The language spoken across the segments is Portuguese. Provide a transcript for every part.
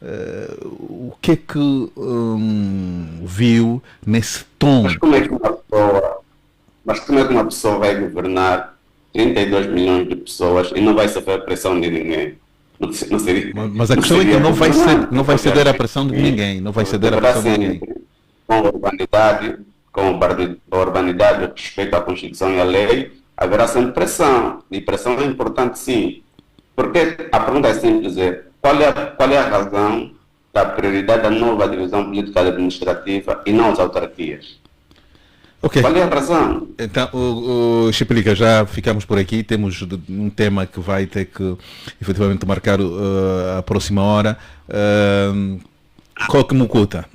O que é que viu nesse tom? Mas como é que uma pessoa vai governar 32 milhões de pessoas e não vai sofrer pressão de ninguém? Não seria, Mas a não questão é que seria governar. não vai ceder à pressão de ninguém, não vai ceder à Deverá pressão de ser ninguém. com urbanidade, com urbanidade, respeito à Constituição e à lei, haverá sempre pressão. E pressão é importante, sim. Porque a pergunta é simples, qual é a razão da prioridade da nova divisão política administrativa e não as autarquias? Ok, Qual é a razão? então, Chipelica, já ficamos por aqui. Temos um tema que vai ter que efetivamente marcar a próxima hora. Coque Mucuta,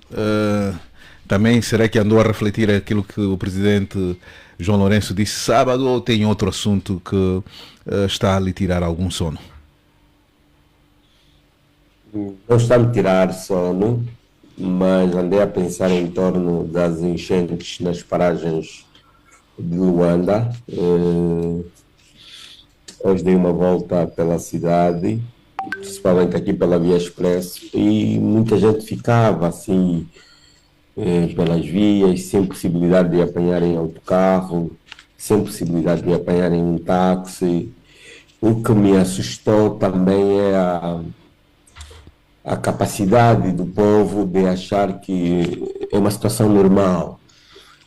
também será que andou a refletir aquilo que o presidente João Lourenço disse sábado, ou tem outro assunto que está a lhe tirar algum sono? Não está a me tirar sono, mas andei a pensar em torno das enchentes nas paragens de Luanda. Hoje dei uma volta pela cidade, principalmente aqui pela Via Expresso, e muita gente ficava assim pelas vias, sem possibilidade de apanharem autocarro, sem possibilidade de apanharem um táxi. O que me assustou também é a capacidade do povo de achar que é uma situação normal.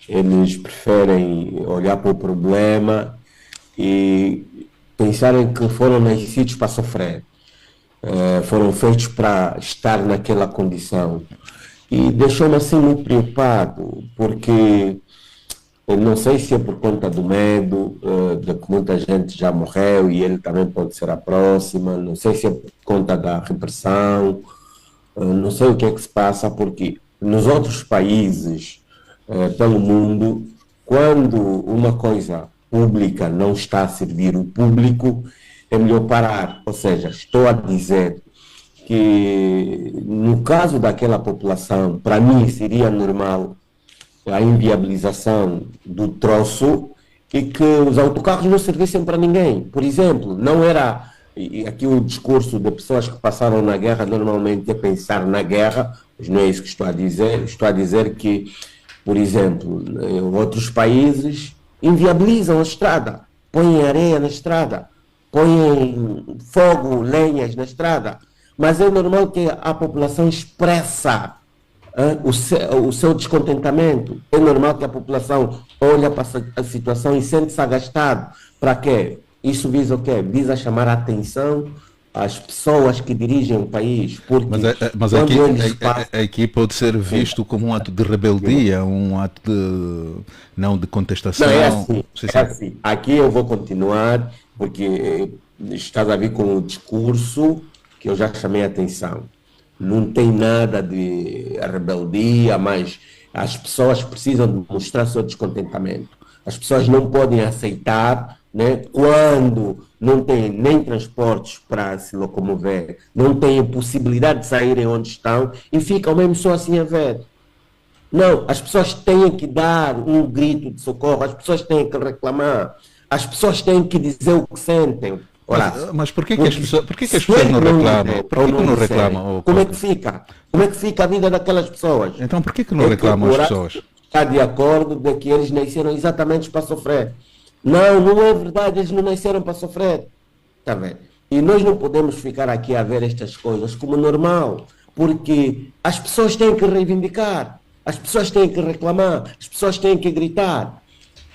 Eles preferem olhar para o problema e pensarem que foram nascidos para sofrer, foram feitos para estar naquela condição. E deixou-me assim muito preocupado, porque eu não sei se é por conta do medo, de que muita gente já morreu e ele também pode ser a próxima, não sei se é por conta da repressão, não sei o que é que se passa, porque nos outros países pelo mundo, quando uma coisa pública não está a servir o público, é melhor parar. Ou seja, estou a dizer que no caso daquela população, para mim seria normal a inviabilização do troço e que os autocarros não servissem para ninguém. Por exemplo, não era, e aqui o discurso de pessoas que passaram na guerra normalmente é pensar na guerra, mas não é isso que estou a dizer que, por exemplo, em outros países inviabilizam a estrada, põem areia na estrada, põem fogo, lenhas na estrada, mas é normal que a população expressa o seu descontentamento. É normal que a população olhe para a situação e sente-se agastado. Para quê? Isso visa o quê? Visa chamar a atenção às pessoas que dirigem o país. Porque mas aqui pode ser visto como um ato de rebeldia, um ato de, não de contestação. Não, é assim, assim. Aqui eu vou continuar, porque estás a vir com o discurso que eu já chamei a atenção. Não tem nada de rebeldia, mas as pessoas precisam mostrar seu descontentamento. As pessoas não podem aceitar, né, quando não têm nem transportes para se locomover, não têm possibilidade de saírem onde estão e ficam mesmo só assim a ver. Não, as pessoas têm que dar um grito de socorro, as pessoas têm que reclamar, as pessoas têm que dizer o que sentem. Mas por que as pessoas não reclamam? Por que não reclamam? Como é que fica? Como é que fica a vida daquelas pessoas? Então por que não reclamam as pessoas? Está de acordo de que eles nasceram exatamente para sofrer. Não, não é verdade, eles não nasceram para sofrer. Está vendo? E nós não podemos ficar aqui a ver estas coisas como normal, porque as pessoas têm que reivindicar, as pessoas têm que reclamar, as pessoas têm que gritar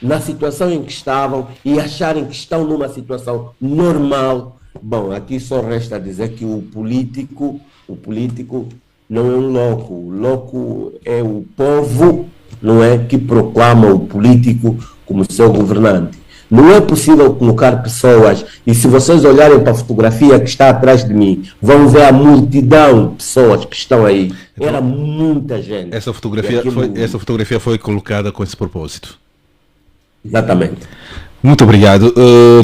na situação em que estavam e acharem que estão numa situação normal. Bom, aqui só resta dizer que o político não é um louco. O louco é o povo, não é, que proclama o político como seu governante. Não é possível colocar pessoas, e se vocês olharem para a fotografia que está atrás de mim, vão ver a multidão de pessoas que estão aí. Era muita gente. Essa fotografia foi colocada com esse propósito. Exatamente. Muito obrigado.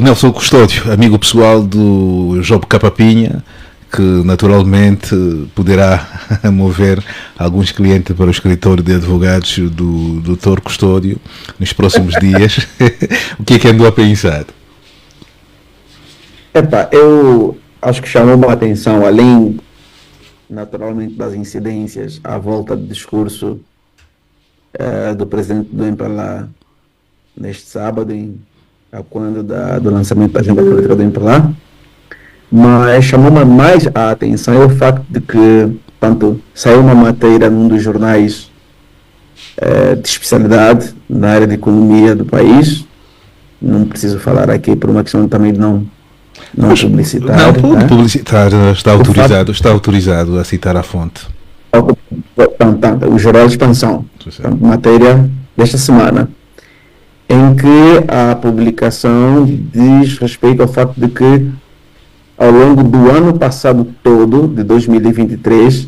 Nelson Custódio, amigo pessoal do Job Capapinha, que naturalmente poderá mover alguns clientes para o escritório de advogados do Dr. Custódio nos próximos dias. O que é que andou a pensar? Eu acho que chamou a atenção, além naturalmente, das incidências à volta do discurso do presidente do MPLA neste sábado, quando do lançamento da agenda política do MPLA, mas chamou-me mais a atenção é o facto de que, tanto saiu uma matéria num dos jornais de especialidade na área de economia do país, não preciso falar aqui por uma questão também de não publicitar. Não, pode publicitar, está autorizado a citar a fonte. O Jornal de Expansão, matéria desta semana, em que a publicação diz respeito ao fato de que ao longo do ano passado todo, de 2023,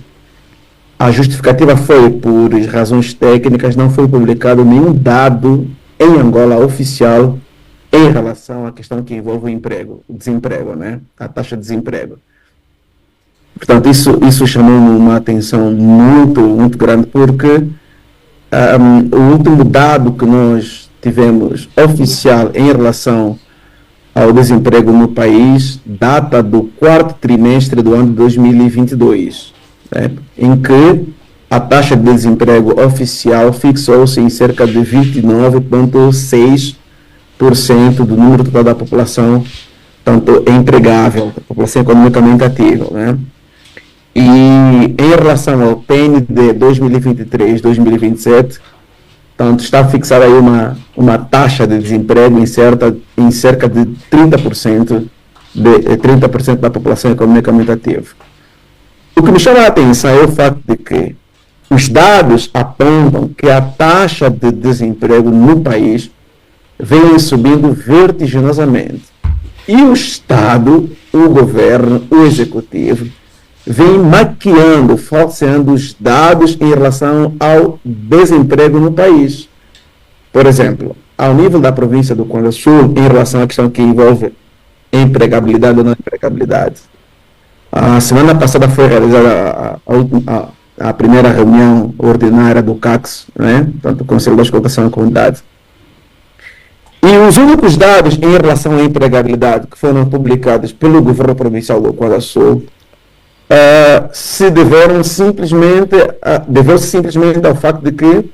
a justificativa foi por razões técnicas, não foi publicado nenhum dado em Angola oficial em relação à questão que envolve o desemprego, né? A taxa de desemprego. Portanto, isso chamou uma atenção muito, muito grande, porque o último dado que nós tivemos oficial em relação ao desemprego no país data do quarto trimestre do ano de 2022, né, em que a taxa de desemprego oficial fixou-se em cerca de 29,6% do número total da população, tanto empregável, da população economicamente ativa, né? E em relação ao PND 2023-2027, tanto está fixada aí uma taxa de desemprego em cerca de 30% da população economicamente ativa. O que me chama a atenção é o fato de que os dados apontam que a taxa de desemprego no país vem subindo vertiginosamente. E o Estado, o governo, o executivo, vem maquiando, falseando os dados em relação ao desemprego no país. Por exemplo, ao nível da província do Quanda Sul, em relação à questão que envolve empregabilidade ou não empregabilidade. A semana passada foi realizada a primeira reunião ordinária do CACS, né? Portanto, o Conselho da Escutação da Comunidade. E os únicos dados em relação à empregabilidade que foram publicados pelo governo provincial do Quanda Sul se deveu-se simplesmente ao facto de que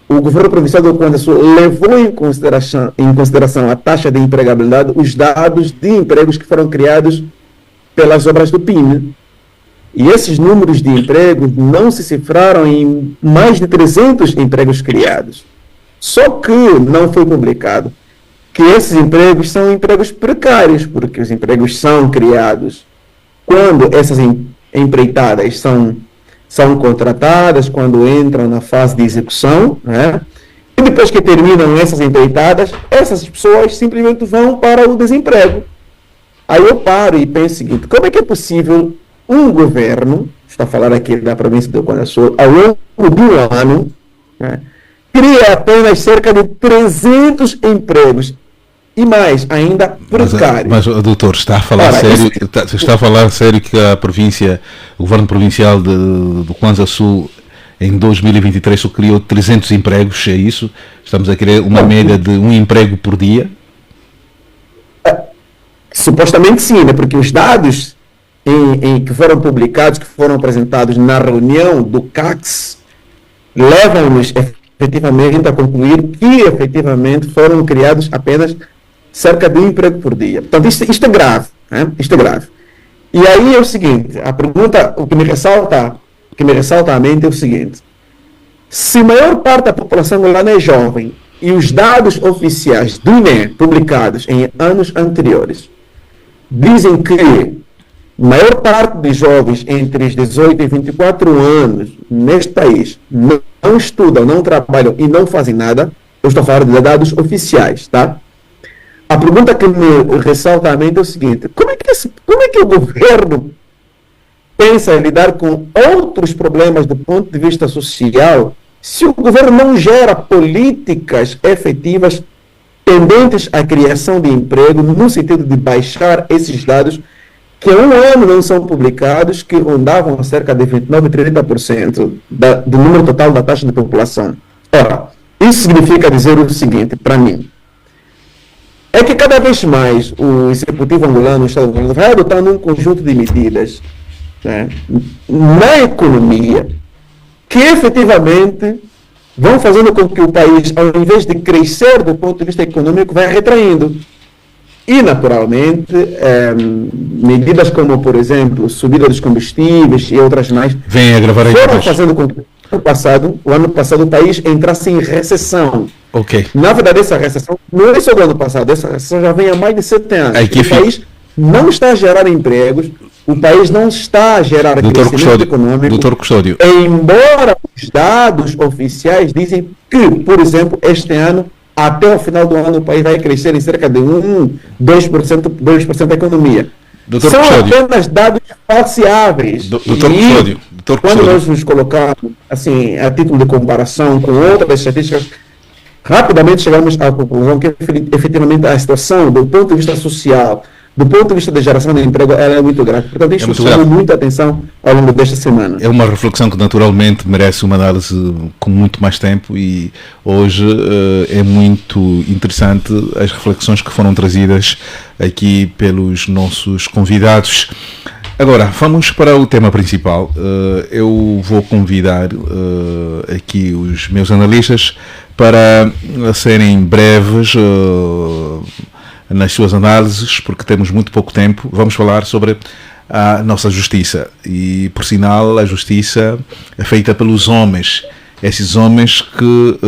o governo provincial do Quanda Sul levou em consideração a taxa de empregabilidade, os dados de empregos que foram criados pelas obras do PIN. E esses números de empregos não se cifraram em mais de 300 empregos criados. Só que não foi publicado que esses empregos são empregos precários, porque os empregos são criados quando essas empreitadas são contratadas, quando entram na fase de execução, né? E depois que terminam essas empreitadas, essas pessoas simplesmente vão para o desemprego. Aí eu paro e penso o seguinte: como é que é possível um governo, está a falar aqui da província do Quanda Sul, ao longo de um ano, né, cria apenas cerca de 300 empregos? E mais, ainda precário. Mas doutor, está a falar sério? Está a falar sério que o governo provincial do Quanda Sul em 2023 só criou 300 empregos, é isso? Estamos a querer uma média de um emprego por dia? Supostamente sim, né? Porque os dados que foram publicados, que foram apresentados na reunião do CACS, levam-nos efetivamente a concluir que efetivamente foram criados apenas cerca de um emprego por dia. Portanto, isto é grave, né? Isto é grave. E aí é o seguinte, a pergunta, o que me ressalta à mente é o seguinte: se a maior parte da população angolana é jovem e os dados oficiais do INE publicados em anos anteriores dizem que a maior parte dos jovens entre os 18 e 24 anos neste país não estudam, não trabalham e não fazem nada, eu estou falando de dados oficiais, tá? A pergunta que me ressalta à mente é o seguinte: como é que o governo pensa em lidar com outros problemas do ponto de vista social se o governo não gera políticas efetivas tendentes à criação de emprego, no sentido de baixar esses dados que há um ano não são publicados, que rondavam cerca de 29% e 30% do número total da taxa de população? Ora, isso significa dizer o seguinte, para mim, é que cada vez mais o executivo angolano, o Estado angolano, vai adotando um conjunto de medidas né, na economia que efetivamente vão fazendo com que o país, ao invés de crescer do ponto de vista econômico, vai retraindo. E, naturalmente, medidas como, por exemplo, subida dos combustíveis e outras mais, Vem agravar ainda foram mais. fazendo com que o ano passado o país entrasse em recessão. Ok. Na verdade, essa recessão não é só do ano passado, essa recessão já vem há mais de 7 anos. Aí que O país não está a gerar empregos, o país não está a gerar crescimento econômico. Doutor Custódio. Embora os dados oficiais dizem que, por exemplo, este ano, até o final do ano, o país vai crescer em cerca de 2% da economia. Doutor São Custódio. apenas dados falseáveis. Doutor E Custódio. Doutor quando Custódio. nós nos colocamos assim, a título de comparação com outras estatísticas, rapidamente chegamos à conclusão que efetivamente a situação, do ponto de vista social, do ponto de vista da geração de emprego, ela é muito grave. Portanto, isso chama muita atenção ao longo desta semana. É uma reflexão que naturalmente merece uma análise com muito mais tempo e hoje é muito interessante as reflexões que foram trazidas aqui pelos nossos convidados. Agora, vamos para o tema principal. Eu vou convidar aqui os meus analistas para serem breves nas suas análises, porque temos muito pouco tempo. Vamos falar sobre a nossa justiça. E, por sinal, a justiça é feita pelos homens. Esses homens que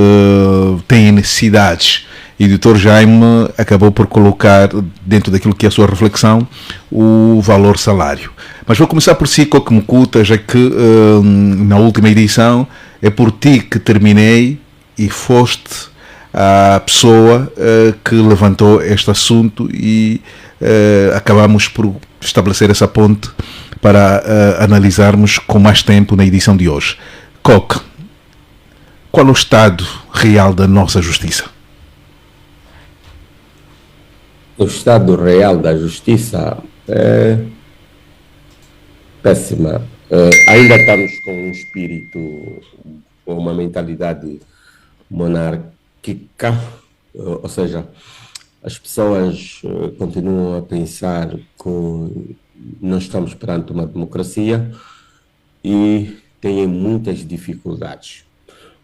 têm necessidades. E o Dr. Jaime acabou por colocar dentro daquilo que é a sua reflexão o valor salário. Mas vou começar por si, Coque Mukuta, já que na última edição é por ti que terminei e foste a pessoa que levantou este assunto e acabamos por estabelecer essa ponte para analisarmos com mais tempo na edição de hoje. Coque, qual é o estado real da nossa justiça? O estado real da justiça é péssima. Ainda estamos com um espírito, com uma mentalidade monárquica, ou seja, as pessoas continuam a pensar que nós estamos perante uma democracia e têm muitas dificuldades.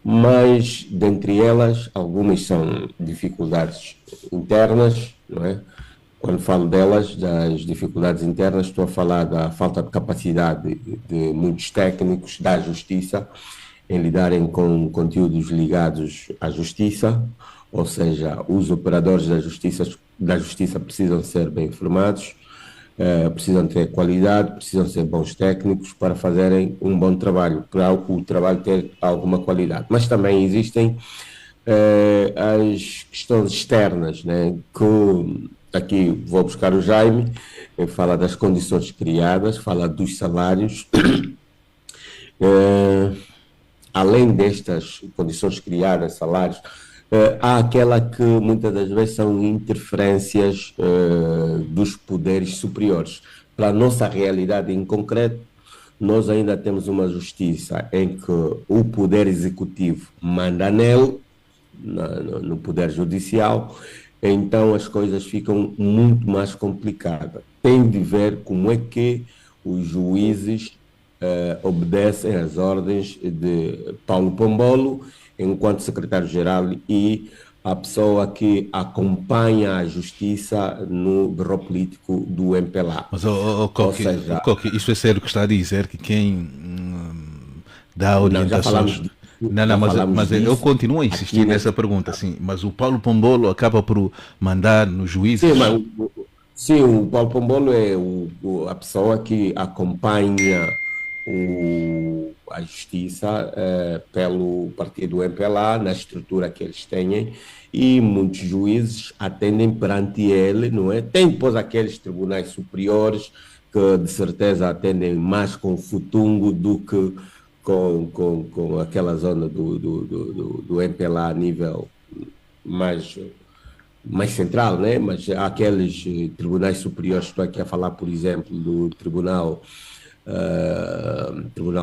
Mas, dentre elas, algumas são dificuldades internas, não é? Quando falo delas, das dificuldades internas, estou a falar da falta de capacidade de muitos técnicos da justiça em lidarem com conteúdos ligados à justiça, ou seja, os operadores da justiça precisam ser bem formados, precisam ter qualidade, precisam ser bons técnicos para fazerem um bom trabalho, para o trabalho ter alguma qualidade. Mas também existem as questões externas, né, que aqui vou buscar o Jaime, fala das condições criadas, fala dos salários. Além destas condições criadas, salários, há aquela que muitas das vezes são interferências dos poderes superiores. Para a nossa realidade em concreto, nós ainda temos uma justiça em que o poder executivo manda nele, no poder judicial, então as coisas ficam muito mais complicadas. Tem de ver como é que os juízes obedecem às ordens de Paulo Pombolo, enquanto secretário-geral, e a pessoa que acompanha a justiça no berro político do MPLA. Mas, Coque, isso é sério que está a dizer, que quem dá orientações... Mas eu continuo a insistir nessa pergunta, sim, mas o Paulo Pombolo acaba por mandar nos juízes? Sim, o Paulo Pombolo é a pessoa que acompanha a justiça pelo partido MPLA, na estrutura que eles têm, e muitos juízes atendem perante ele, não é? Tem depois aqueles tribunais superiores que de certeza atendem mais com futungo do que com aquela zona do MPLA a nível mais central, né? Mas há aqueles tribunais superiores, estou aqui a falar, por exemplo, do Tribunal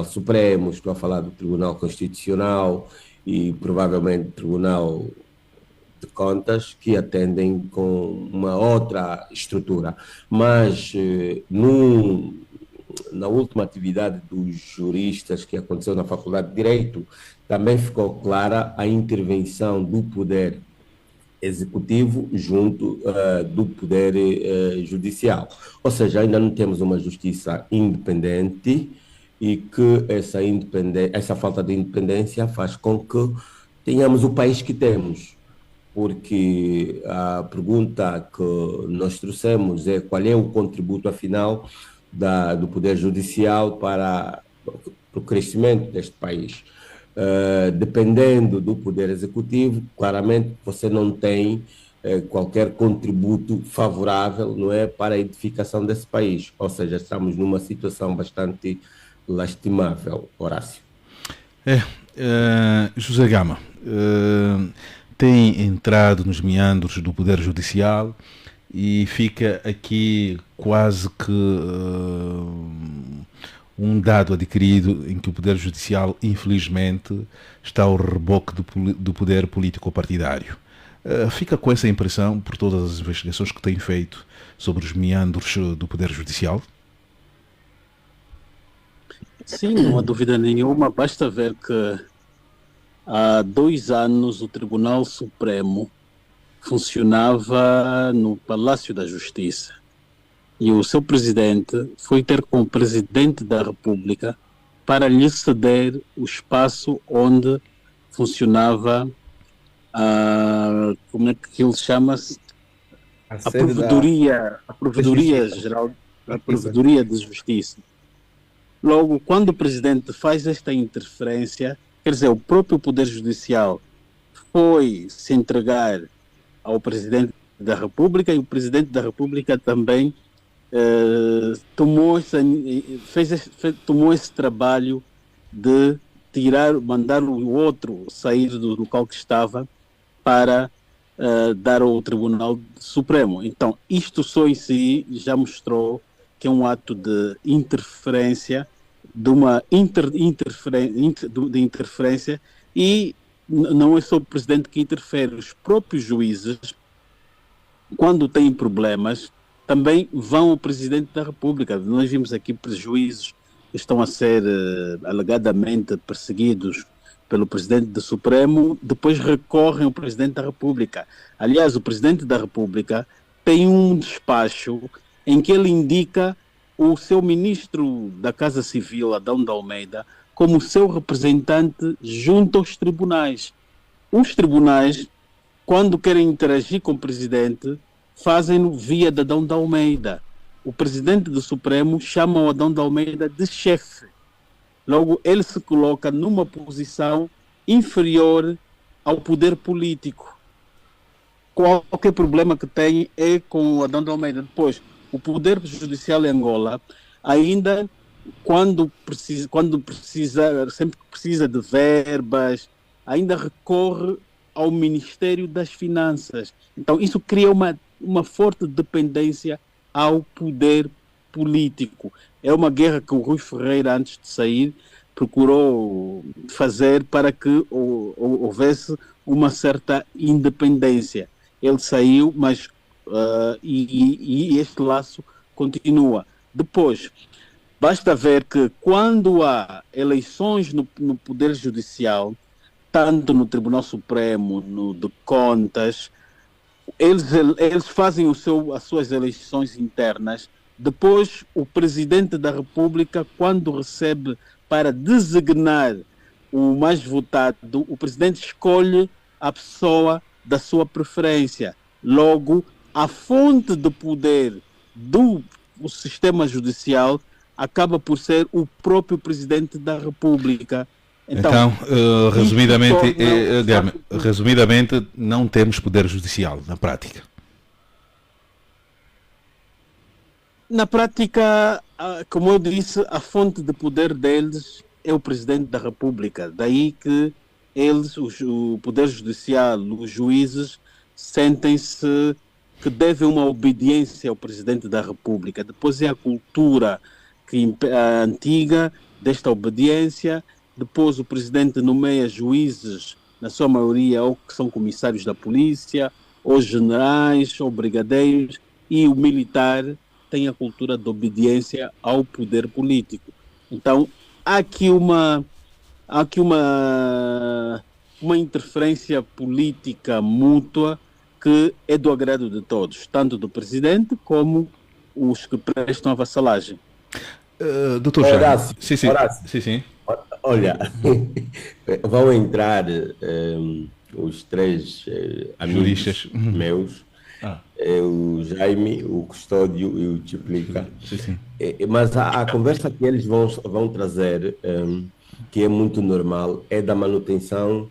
Supremo, estou a falar do Tribunal Constitucional e provavelmente Tribunal de Contas, que atendem com uma outra estrutura. Mas na última atividade dos juristas que aconteceu na Faculdade de Direito, também ficou clara a intervenção do poder executivo junto do poder judicial. Ou seja, ainda não temos uma justiça independente e que essa falta de independência faz com que tenhamos o país que temos. Porque a pergunta que nós trouxemos é qual é o contributo, afinal, do Poder Judicial para o crescimento deste país. Dependendo do Poder Executivo, claramente você não tem qualquer contributo favorável, não é, para a edificação desse país. Ou seja, estamos numa situação bastante lastimável, Horácio. José Gama, tem entrado nos meandros do Poder Judicial e fica aqui quase que um dado adquirido em que o Poder Judicial, infelizmente, está ao reboque do poder político-partidário. Fica com essa impressão por todas as investigações que tem feito sobre os meandros do Poder Judicial? Sim, não há dúvida nenhuma. Basta ver que há 2 anos o Tribunal Supremo funcionava no Palácio da Justiça e o seu presidente foi ter com o presidente da República para lhe ceder o espaço onde funcionava como é que ele chama-se? A Provedoria Geral, a Provedoria de Justiça. Logo, quando o presidente faz esta interferência, quer dizer, o próprio Poder Judicial foi se entregar ao Presidente da República e o Presidente da República também tomou esse trabalho de mandar o outro sair do local que estava para dar ao Tribunal Supremo. Então, isto só em si já mostrou que é um ato de interferência, de uma interferência, e não é só o presidente que interfere, os próprios juízes, quando têm problemas, também vão ao presidente da República. Nós vimos aqui juízes que estão a ser alegadamente perseguidos pelo presidente do Supremo, depois recorrem ao presidente da República. Aliás, o presidente da República tem um despacho em que ele indica o seu ministro da Casa Civil, Adão de Almeida, como seu representante junto aos tribunais. Os tribunais, quando querem interagir com o presidente, fazem-no via de Adão de Almeida. O presidente do Supremo chama o Adão de Almeida de chefe. Logo, ele se coloca numa posição inferior ao poder político. Qualquer problema que tem é com o Adão de Almeida. Depois, o Poder Judicial em Angola, ainda quando precisa, sempre que precisa de verbas, ainda recorre ao Ministério das Finanças. Então, isso cria uma forte dependência ao poder político. É uma guerra que o Rui Ferreira, antes de sair, procurou fazer para que houvesse uma certa independência. Ele saiu, mas e este laço continua. Depois, basta ver que quando há eleições no Poder Judicial, tanto no Tribunal Supremo, no de Contas, eles fazem as suas eleições internas. Depois, o Presidente da República, quando recebe para designar o mais votado, o Presidente escolhe a pessoa da sua preferência. Logo, a fonte de poder do sistema judicial acaba por ser o próprio Presidente da República. Então, resumidamente, não temos poder judicial na prática. Na prática, como eu disse, a fonte de poder deles é o Presidente da República. Daí que eles, o Poder Judicial, os juízes, sentem-se que devem uma obediência ao Presidente da República. Depois é a cultura antiga desta obediência. Depois o Presidente nomeia juízes, na sua maioria, ou que são comissários da polícia, ou generais, ou brigadeiros, e o militar têm a cultura de obediência ao poder político. Então, há aqui uma interferência política mútua que é do agrado de todos, tanto do presidente como os que prestam a vassalagem. Doutor Horácio, sim. Horácio. Sim. Olha, vão entrar os três amigos Juristas meus, o Jaime, o Custódio e o Tiplica. Sim. Mas a conversa que eles vão trazer, que é muito normal, é da manutenção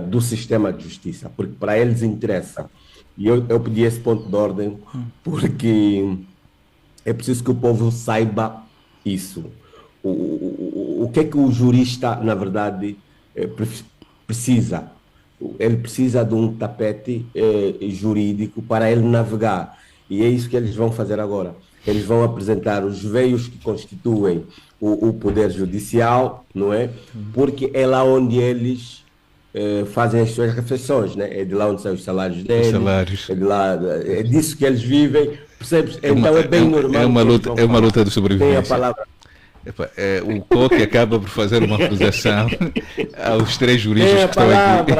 do sistema de justiça, porque para eles interessa. E eu pedi esse ponto de ordem porque é preciso que o povo saiba isso. O que é que o jurista, na verdade, precisa? Ele precisa de um tapete jurídico para ele navegar. E é isso que eles vão fazer agora. Eles vão apresentar os veios que constituem o poder judicial, não é? Porque é lá onde eles fazem as suas reflexões, né? É de lá onde saem os salários deles, é disso que eles vivem, percebes? Então é bem normal. É uma luta de sobrevivência. Tem a palavra. O Coque acaba por fazer uma acusação aos três juristas que estão aqui.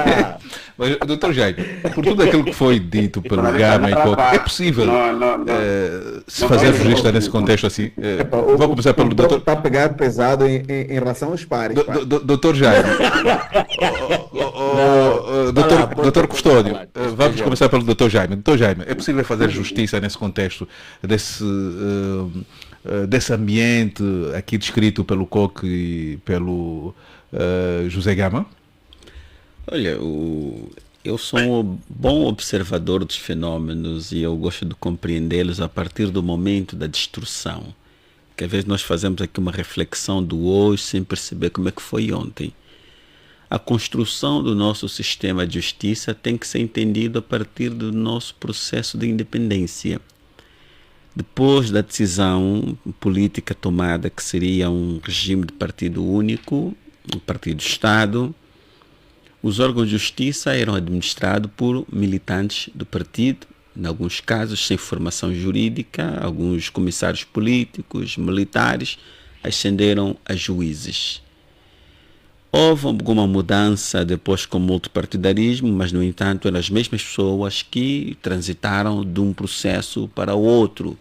Mas, doutor Jaime, por tudo aquilo que foi dito pelo Gama e Coque, é possível se fazer justiça nesse contexto assim? Vou começar pelo doutor. Está a pegar pesado em relação aos pares. Doutor Jaime, doutor Custódio, vamos começar pelo doutor Jaime. Doutor Jaime, é possível fazer justiça nesse contexto desse ambiente aqui descrito pelo Coque e pelo José Gama? Olha, eu sou um bom observador dos fenômenos e eu gosto de compreendê-los a partir do momento da destruição. Que às vezes nós fazemos aqui uma reflexão do hoje sem perceber como é que foi ontem. A construção do nosso sistema de justiça tem que ser entendido a partir do nosso processo de independência. Depois da decisão política tomada, que seria um regime de partido único, um partido-Estado, os órgãos de justiça eram administrados por militantes do partido, em alguns casos sem formação jurídica, alguns comissários políticos, militares, ascenderam a juízes. Houve alguma mudança depois com o multipartidarismo, mas, no entanto, eram as mesmas pessoas que transitaram de um processo para o outro.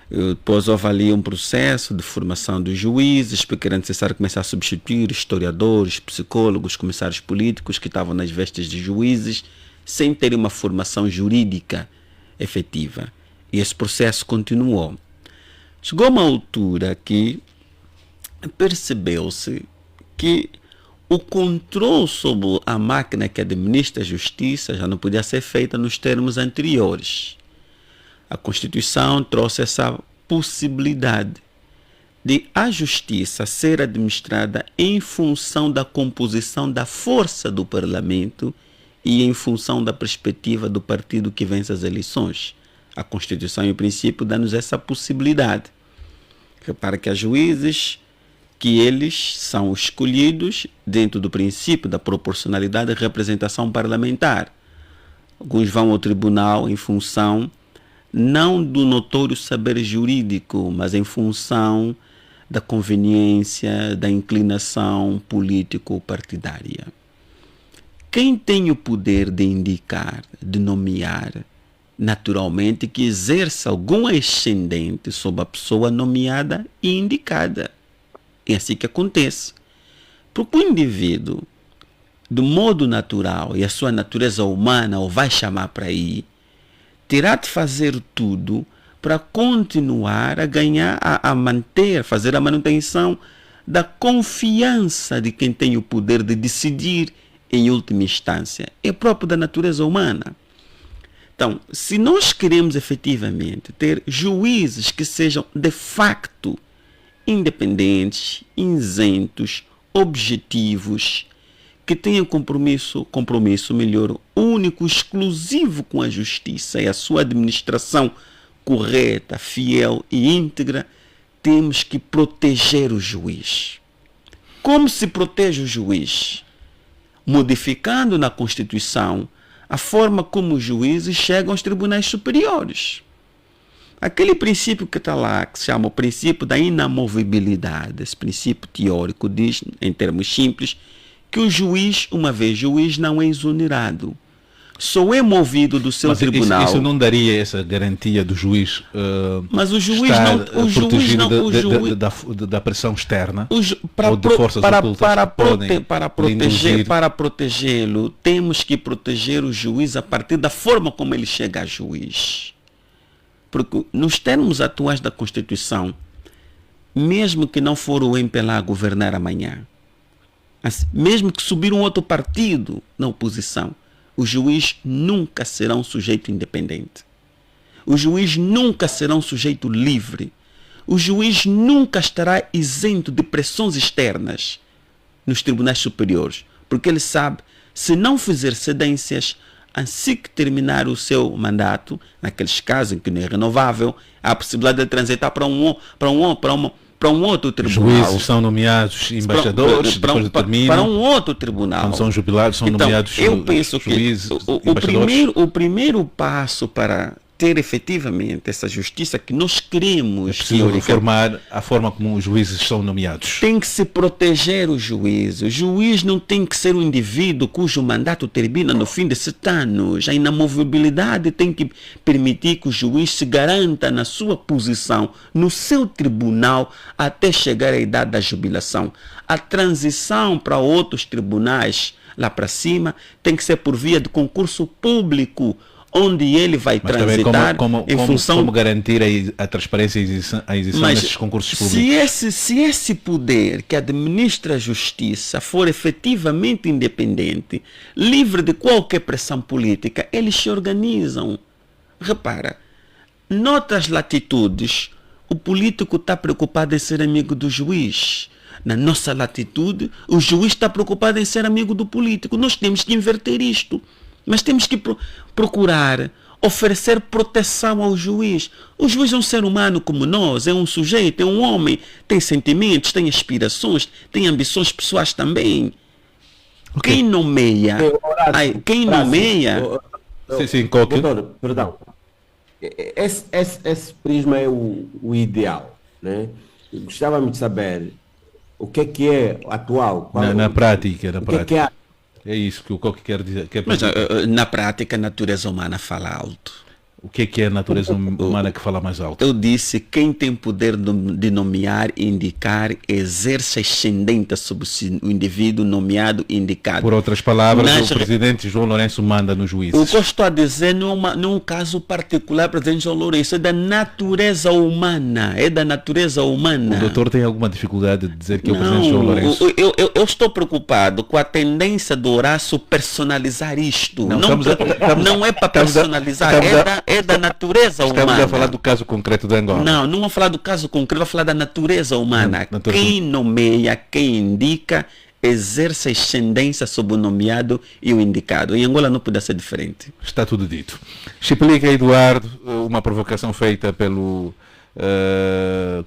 Depois houve ali um processo de formação dos juízes, porque era necessário começar a substituir historiadores, psicólogos, comissários políticos que estavam nas vestes de juízes, sem terem uma formação jurídica efetiva. E esse processo continuou. Chegou uma altura que percebeu-se que o controle sobre a máquina que administra a justiça já não podia ser feita nos termos anteriores. A Constituição trouxe essa possibilidade de a justiça ser administrada em função da composição da força do parlamento e em função da perspectiva do partido que vence as eleições. A Constituição, em princípio, dá-nos essa possibilidade. Para que os juízes, que eles são escolhidos dentro do princípio da proporcionalidade e representação parlamentar. Alguns vão ao tribunal em função não do notório saber jurídico, mas em função da conveniência, da inclinação político-partidária. Quem tem o poder de indicar, de nomear, naturalmente que exerça algum ascendente sobre a pessoa nomeada e indicada. É assim que acontece. Porque o indivíduo, do modo natural, e a sua natureza humana o vai chamar para ir, terá de fazer tudo para continuar a ganhar, a manter, fazer a manutenção da confiança de quem tem o poder de decidir em última instância. É próprio da natureza humana. Então, se nós queremos efetivamente ter juízes que sejam de facto independentes, isentos, objetivos, que tenham compromisso melhor, único, exclusivo com a justiça e a sua administração correta, fiel e íntegra, temos que proteger o juiz. Como se protege o juiz? Modificando na Constituição a forma como os juízes chegam aos tribunais superiores. Aquele princípio que está lá, que se chama o princípio da inamovibilidade, esse princípio teórico diz, em termos simples, que o juiz, uma vez juiz, não é exonerado. Só é movido do seu tribunal. Isso não daria essa garantia do juiz, mas o juiz estar não, o juiz não, o juiz, da pressão externa ou de forças ocultas para protegê-lo, temos que proteger o juiz a partir da forma como ele chega a juiz. Porque nos termos atuais da Constituição, mesmo que não for o MPLA a governar amanhã, mesmo que subir um outro partido na oposição, o juiz nunca será um sujeito independente. O juiz nunca será um sujeito livre. O juiz nunca estará isento de pressões externas nos tribunais superiores, porque ele sabe, se não fizer cedências, assim que terminar o seu mandato, naqueles casos em que não é renovável, há a possibilidade de transitar para um outro tribunal. Juízes são nomeados embaixadores, depois terminam. Para um outro tribunal. Quando são jubilados, são então, nomeados eu penso juízes, que o primeiro passo para ter efetivamente essa justiça que nós queremos, é preciso reformar a forma como os juízes são nomeados. Tem que se proteger o juiz. O juiz não tem que ser um indivíduo cujo mandato termina no fim de 7 anos. A inamovibilidade tem que permitir que o juiz se garanta na sua posição, no seu tribunal, até chegar à idade da jubilação. A transição para outros tribunais lá para cima tem que ser por via de concurso público, onde ele vai transitar em função... Como garantir a transparência e a isenção desses concursos públicos? Se esse poder que administra a justiça for efetivamente independente, livre de qualquer pressão política, eles se organizam. Repara, noutras latitudes, o político está preocupado em ser amigo do juiz. Na nossa latitude, o juiz está preocupado em ser amigo do político. Nós temos que inverter isto. Mas temos que procurar oferecer proteção ao juiz. O juiz é um ser humano como nós, é um sujeito, é um homem, tem sentimentos, tem aspirações, tem ambições pessoais também. Okay. Quem nomeia... Sim, doutor, perdão. Esse prisma é o ideal, né? Gostava-me de saber o que é atual. Na prática. Que é É isso que o que quer dizer. Mas na prática a natureza humana fala alto. O que é a natureza humana que fala mais alto? Eu disse, quem tem poder de nomear e indicar exerce ascendente sobre o indivíduo nomeado e indicado. Por outras palavras, o presidente João Lourenço manda nos juízes. O que eu estou a dizer não é um caso particular do presidente João Lourenço, é da natureza humana. É da natureza humana. O doutor tem alguma dificuldade de dizer que é o presidente João Lourenço? Eu estou preocupado com a tendência do Horácio personalizar isto. Não é para personalizar, é da natureza humana. Estamos a falar do caso concreto de Angola. Não vamos falar do caso concreto, vamos falar da natureza humana. Quem nomeia, quem indica, exerce ascendência sobre o nomeado e o indicado. Em Angola não podia ser diferente. Está tudo dito. Explica, Eduardo, uma provocação feita pelo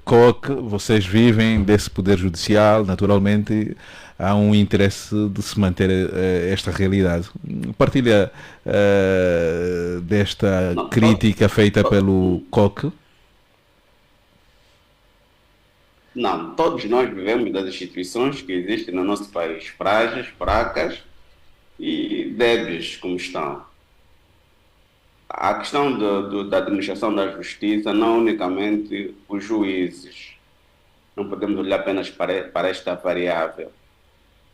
COC. Vocês vivem desse poder judicial, naturalmente há um interesse de se manter esta realidade. Partilha desta crítica feita pelo COC? Não, todos nós vivemos das instituições que existem no nosso país, frágeis, fracas e débeis como estão. A questão da administração da justiça não unicamente os juízes. Não podemos olhar apenas para esta variável.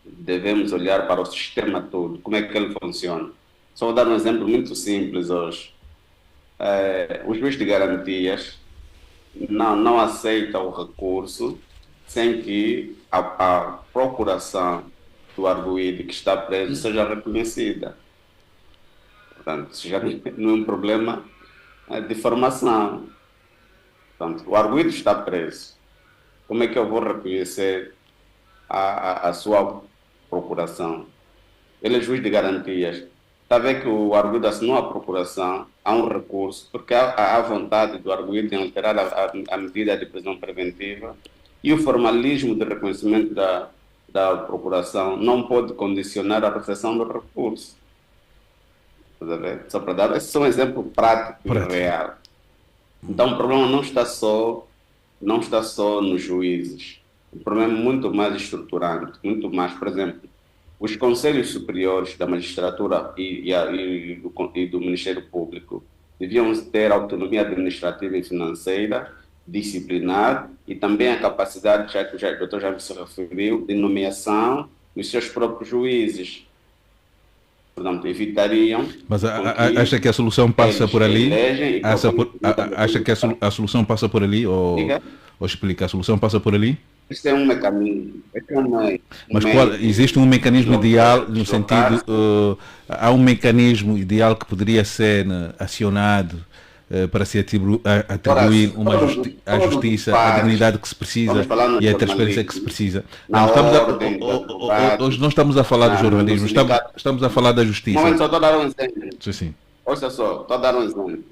Devemos olhar para o sistema todo, como é que ele funciona. Só vou dar um exemplo muito simples hoje. O juiz de garantias não aceita o recurso sem que a procuração do arguido que está preso seja reconhecida. Portanto, isso já não é um problema de formação. Portanto, o arguido está preso. Como é que eu vou reconhecer a sua procuração? Ele é juiz de garantias. Está a ver que o arguido assinou a procuração, há um recurso, porque há a vontade do arguido em alterar a medida de prisão preventiva e o formalismo de reconhecimento da procuração não pode condicionar a recepção do recurso. Está a ver? Só para dar, esse é um exemplo prático e real. Então o problema não está só nos juízes. O problema é muito mais estruturante, muito mais, por exemplo, os conselhos superiores da magistratura e do Ministério Público deviam ter autonomia administrativa e financeira, disciplinar e também a capacidade, já que o doutor já se referiu, de nomeação dos seus próprios juízes. Portanto, evitariam. Mas acha que a solução passa por ali? Acha que a solução passa por ali? Ou explica, a solução passa por ali? Este é um mecanismo. Mas existe um mecanismo ideal no sentido. Há um mecanismo ideal que poderia ser acionado para se atribuir à justiça a dignidade que se precisa e a transparência que se precisa. Hoje não estamos a falar do jornalismo, estamos a falar da justiça. Um momento, só estou a dar um exemplo. Sim. Ouça só, estou a dar um exemplo.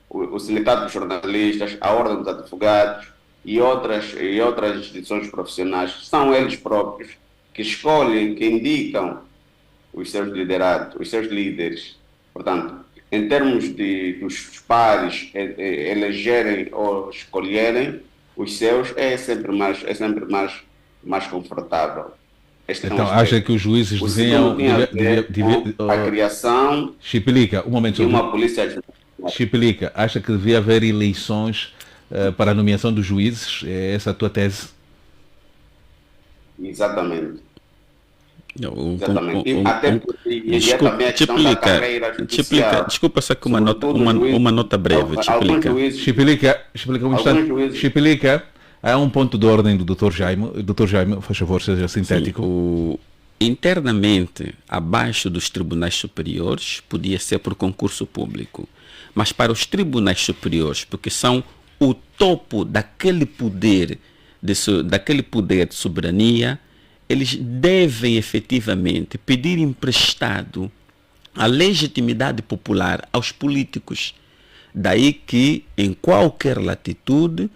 O Sindicato dos Jornalistas, a Ordem dos Advogados e outras instituições profissionais, são eles próprios que escolhem, que indicam os seus liderados, os seus líderes. Portanto, em termos dos pares elegerem ou escolherem os seus, é sempre mais confortável. Então, acha que os juízes deviam a criação Chipilica, um momento, de uma polícia. Chipilica, acha que devia haver eleições para a nomeação dos juízes? É essa a tua tese? Exatamente. Desculpa só que uma nota breve. Chipilica, um instante. Chipilica, há um ponto de ordem do Dr. Jaime. Dr. Jaime, faz favor, seja sintético. Sim, internamente, abaixo dos tribunais superiores, podia ser por concurso público. Mas para os tribunais superiores, porque são o topo daquele poder de soberania, eles devem efetivamente pedir emprestado a legitimidade popular aos políticos. Daí que, em qualquer latitude,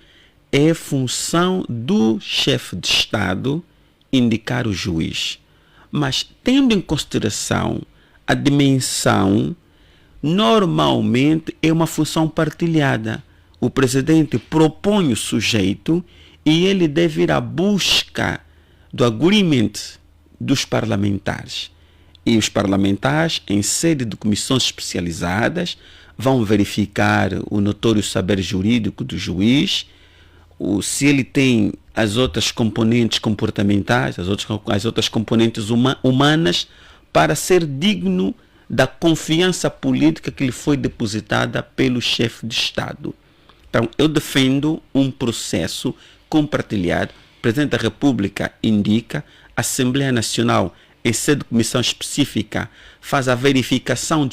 é função do chefe de Estado indicar o juiz. Mas, tendo em consideração a dimensão, normalmente é uma função partilhada. O presidente propõe o sujeito e ele deve ir à busca do agreement dos parlamentares. E os parlamentares, em sede de comissões especializadas, vão verificar o notório saber jurídico do juiz, se ele tem as outras componentes comportamentais, as outras componentes humanas, para ser digno da confiança política que lhe foi depositada pelo chefe de Estado. Então, eu defendo um processo compartilhado. O Presidente da República indica, a Assembleia Nacional, em sede de comissão específica, faz a verificação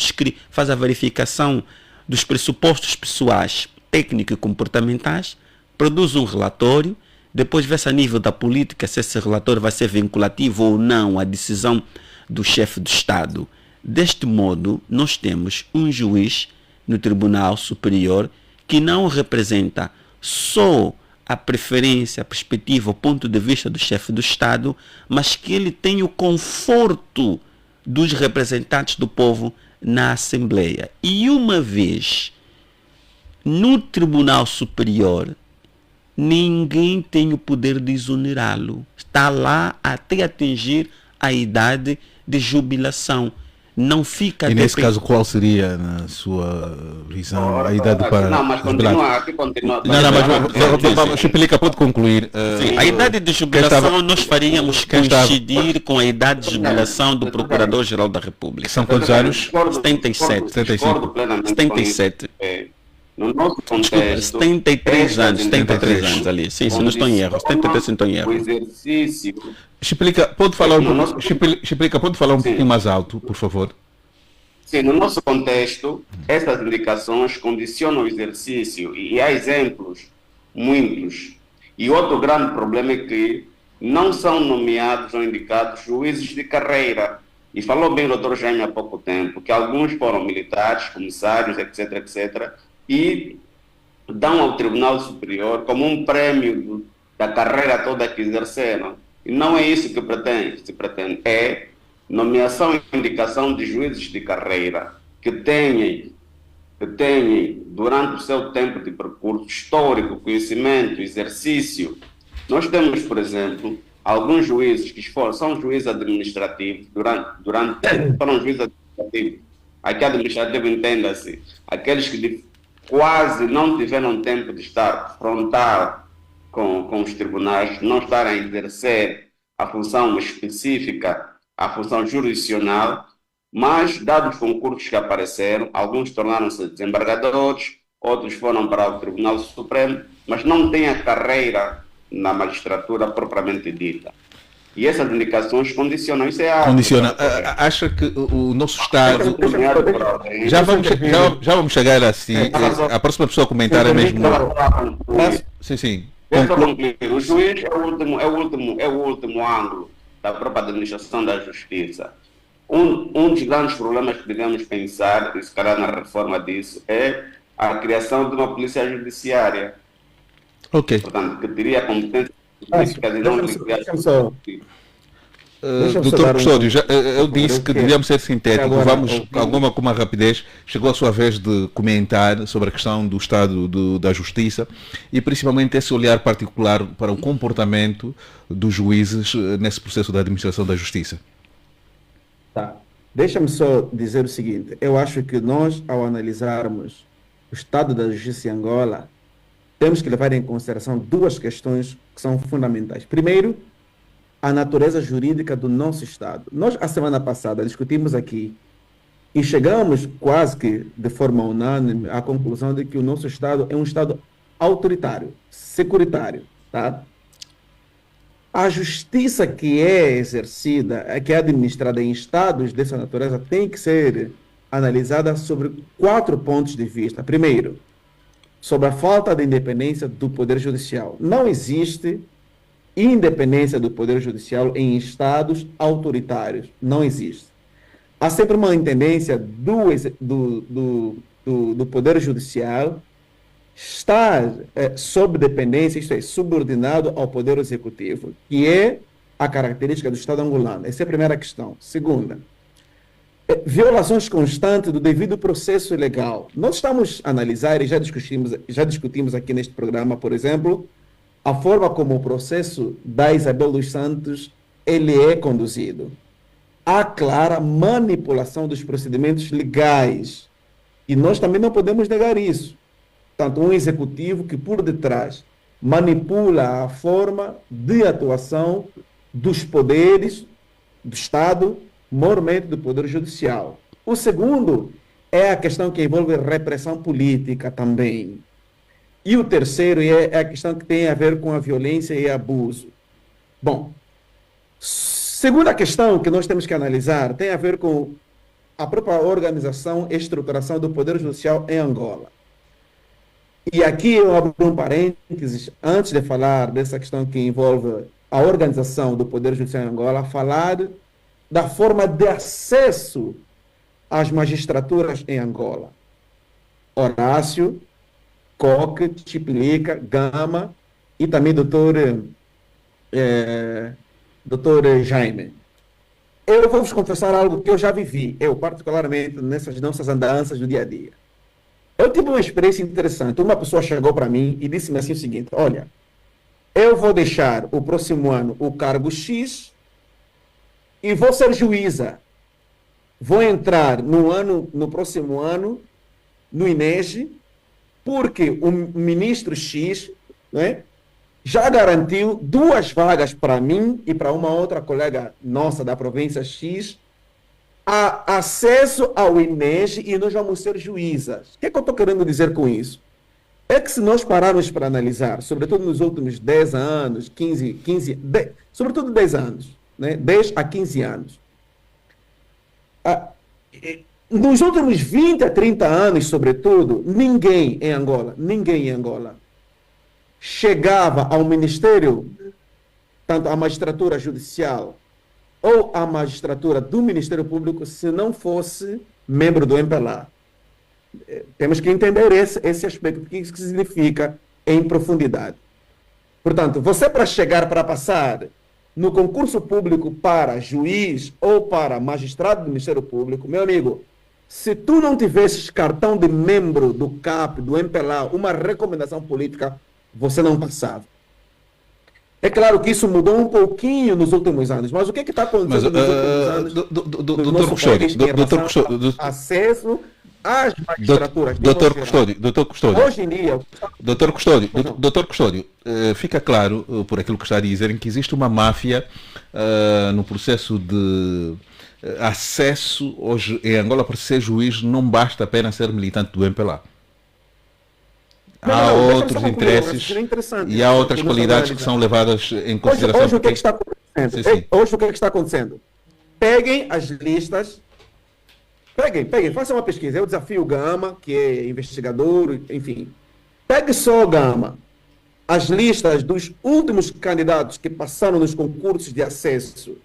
dos pressupostos pessoais, técnicos e comportamentais, produz um relatório, depois vê-se a nível da política se esse relatório vai ser vinculativo ou não à decisão do chefe do Estado. Deste modo, nós temos um juiz no Tribunal Superior que não representa só a preferência, a perspectiva, o ponto de vista do chefe do Estado, mas que ele tem o conforto dos representantes do povo na Assembleia. E uma vez no Tribunal Superior, ninguém tem o poder de exonerá-lo. Está lá até atingir a idade de jubilação. Não fica. E nesse caso, qual seria, na sua visão, a idade para... Não, mas continua. Mas Chipilica pode concluir. Sim, a idade de jubilação nós faríamos coincidir com a idade de jubilação do Procurador-Geral da República. São quantos anos? 77. 77. No nosso contexto, 73 anos ali. Sim, se não estou em erro. 73 não estou em erro. O exercício... Chipilica, pode falar um pouquinho mais alto, por favor? Sim, no nosso contexto, essas indicações condicionam o exercício e há exemplos, muitos. E outro grande problema é que não são nomeados ou indicados juízes de carreira. E falou bem o doutor Jaime há pouco tempo, que alguns foram militares, comissários, etc., e dão ao Tribunal Superior como um prêmio da carreira toda que exerceram. E não é isso que se pretende. É nomeação e indicação de juízes de carreira que tenham que têm, durante o seu tempo de percurso histórico, conhecimento, exercício. Nós temos, por exemplo, alguns juízes que são juízes administrativos, foram juízes administrativos. Aqui administrativo entenda-se, aqueles que quase não tiveram tempo de estar frontal com os tribunais, não estarem a exercer a função específica, a função jurisdicional, mas, dados os concursos que apareceram, alguns tornaram-se desembargadores, outros foram para o Tribunal Supremo, mas não têm a carreira na magistratura propriamente dita. E essas indicações condicionam. Isso é algo. Condiciona. Acha que o nosso Estado. Já vamos chegar assim. A próxima pessoa a comentar é mesmo. Sim, sim. O juiz é o último ângulo da própria administração da justiça. Um dos grandes problemas que devemos pensar, e se calhar na reforma disso, é a criação de uma polícia judiciária. Ok. Portanto, que teria competências específicas e não ligadas. Doutor Custódio, eu disse que devíamos ser sintéticos, vamos com alguma rapidez. Chegou a sua vez de comentar sobre a questão do estado da justiça e principalmente esse olhar particular para o comportamento dos juízes nesse processo da administração da justiça. Tá. Deixa-me só dizer o seguinte, eu acho que nós, ao analisarmos o estado da justiça em Angola, temos que levar em consideração duas questões que são fundamentais. Primeiro, a natureza jurídica do nosso Estado. Nós, a semana passada, discutimos aqui e chegamos quase que de forma unânime à conclusão de que o nosso Estado é um Estado autoritário, securitário, tá? A justiça que é exercida, que é administrada em estados dessa natureza, tem que ser analisada sobre 4 pontos de vista. Primeiro, sobre a falta de independência do Poder Judicial. Não existe independência do Poder Judicial em estados autoritários. Não existe. Há sempre uma tendência do Poder Judicial estar sob dependência, isto é, subordinado ao Poder Executivo, que é a característica do Estado angolano. Essa é a primeira questão. Segunda, violações constantes do devido processo legal. Nós estamos a analisar e já discutimos aqui neste programa, por exemplo, a forma como o processo da Isabel dos Santos ele é conduzido. Há clara manipulação dos procedimentos legais e nós também não podemos negar isso. Portanto, um executivo que por detrás manipula a forma de atuação dos poderes do Estado, maiormente do Poder Judicial. O segundo é a questão que envolve repressão política também. E o terceiro é a questão que tem a ver com a violência e abuso. Bom, segunda questão que nós temos que analisar tem a ver com a própria organização e estruturação do Poder Judicial em Angola. E aqui eu abro um parênteses, antes de falar dessa questão que envolve a organização do Poder Judicial em Angola, falar da forma de acesso às magistraturas em Angola. Horácio, Coque, Tiplica, Gama e também doutor Jaime. Eu vou vos confessar algo que eu já vivi, eu particularmente nessas nossas andanças do dia a dia. Eu tive uma experiência interessante. Uma pessoa chegou para mim e disse-me assim o seguinte: olha, eu vou deixar o próximo ano o cargo X e vou ser juíza. Vou entrar no próximo ano no INEGI, porque o ministro X, né, já garantiu 2 vagas para mim e para uma outra colega nossa da província X, a acesso ao INEGI e nós vamos ser juízas. O que é que eu estou querendo dizer com isso? É que se nós pararmos para analisar, sobretudo nos últimos 10 anos, sobretudo 10 anos, né, 10 a 15 anos, nos últimos 20 a 30 anos, sobretudo, ninguém em Angola, chegava ao Ministério, tanto à magistratura judicial ou à magistratura do Ministério Público, se não fosse membro do MPLA. Temos que entender esse aspecto, o que isso significa em profundidade. Portanto, você para passar no concurso público para juiz ou para magistrado do Ministério Público, meu amigo, Se tu não tivesses cartão de membro do CAP, do MPLA, uma recomendação política, você não passava. É claro que isso mudou um pouquinho nos últimos anos, mas o que está acontecendo nos últimos anos? Doutor Custódio, acesso às magistraturas. Doutor Custódio, hoje em dia, Doutor Custódio, fica claro, por aquilo que está a dizer, que existe uma máfia no processo de acesso. Hoje em Angola, para ser juiz, não basta apenas ser militante do MPLA. Há outros interesses e há outras qualidades que são levadas em consideração. Hoje o que é que está acontecendo? Sim. Hoje o que é que está acontecendo? Peguem as listas, façam uma pesquisa. Eu desafio o Gama, que é investigador, enfim. Pegue só o Gama, as listas dos últimos candidatos que passaram nos concursos de acesso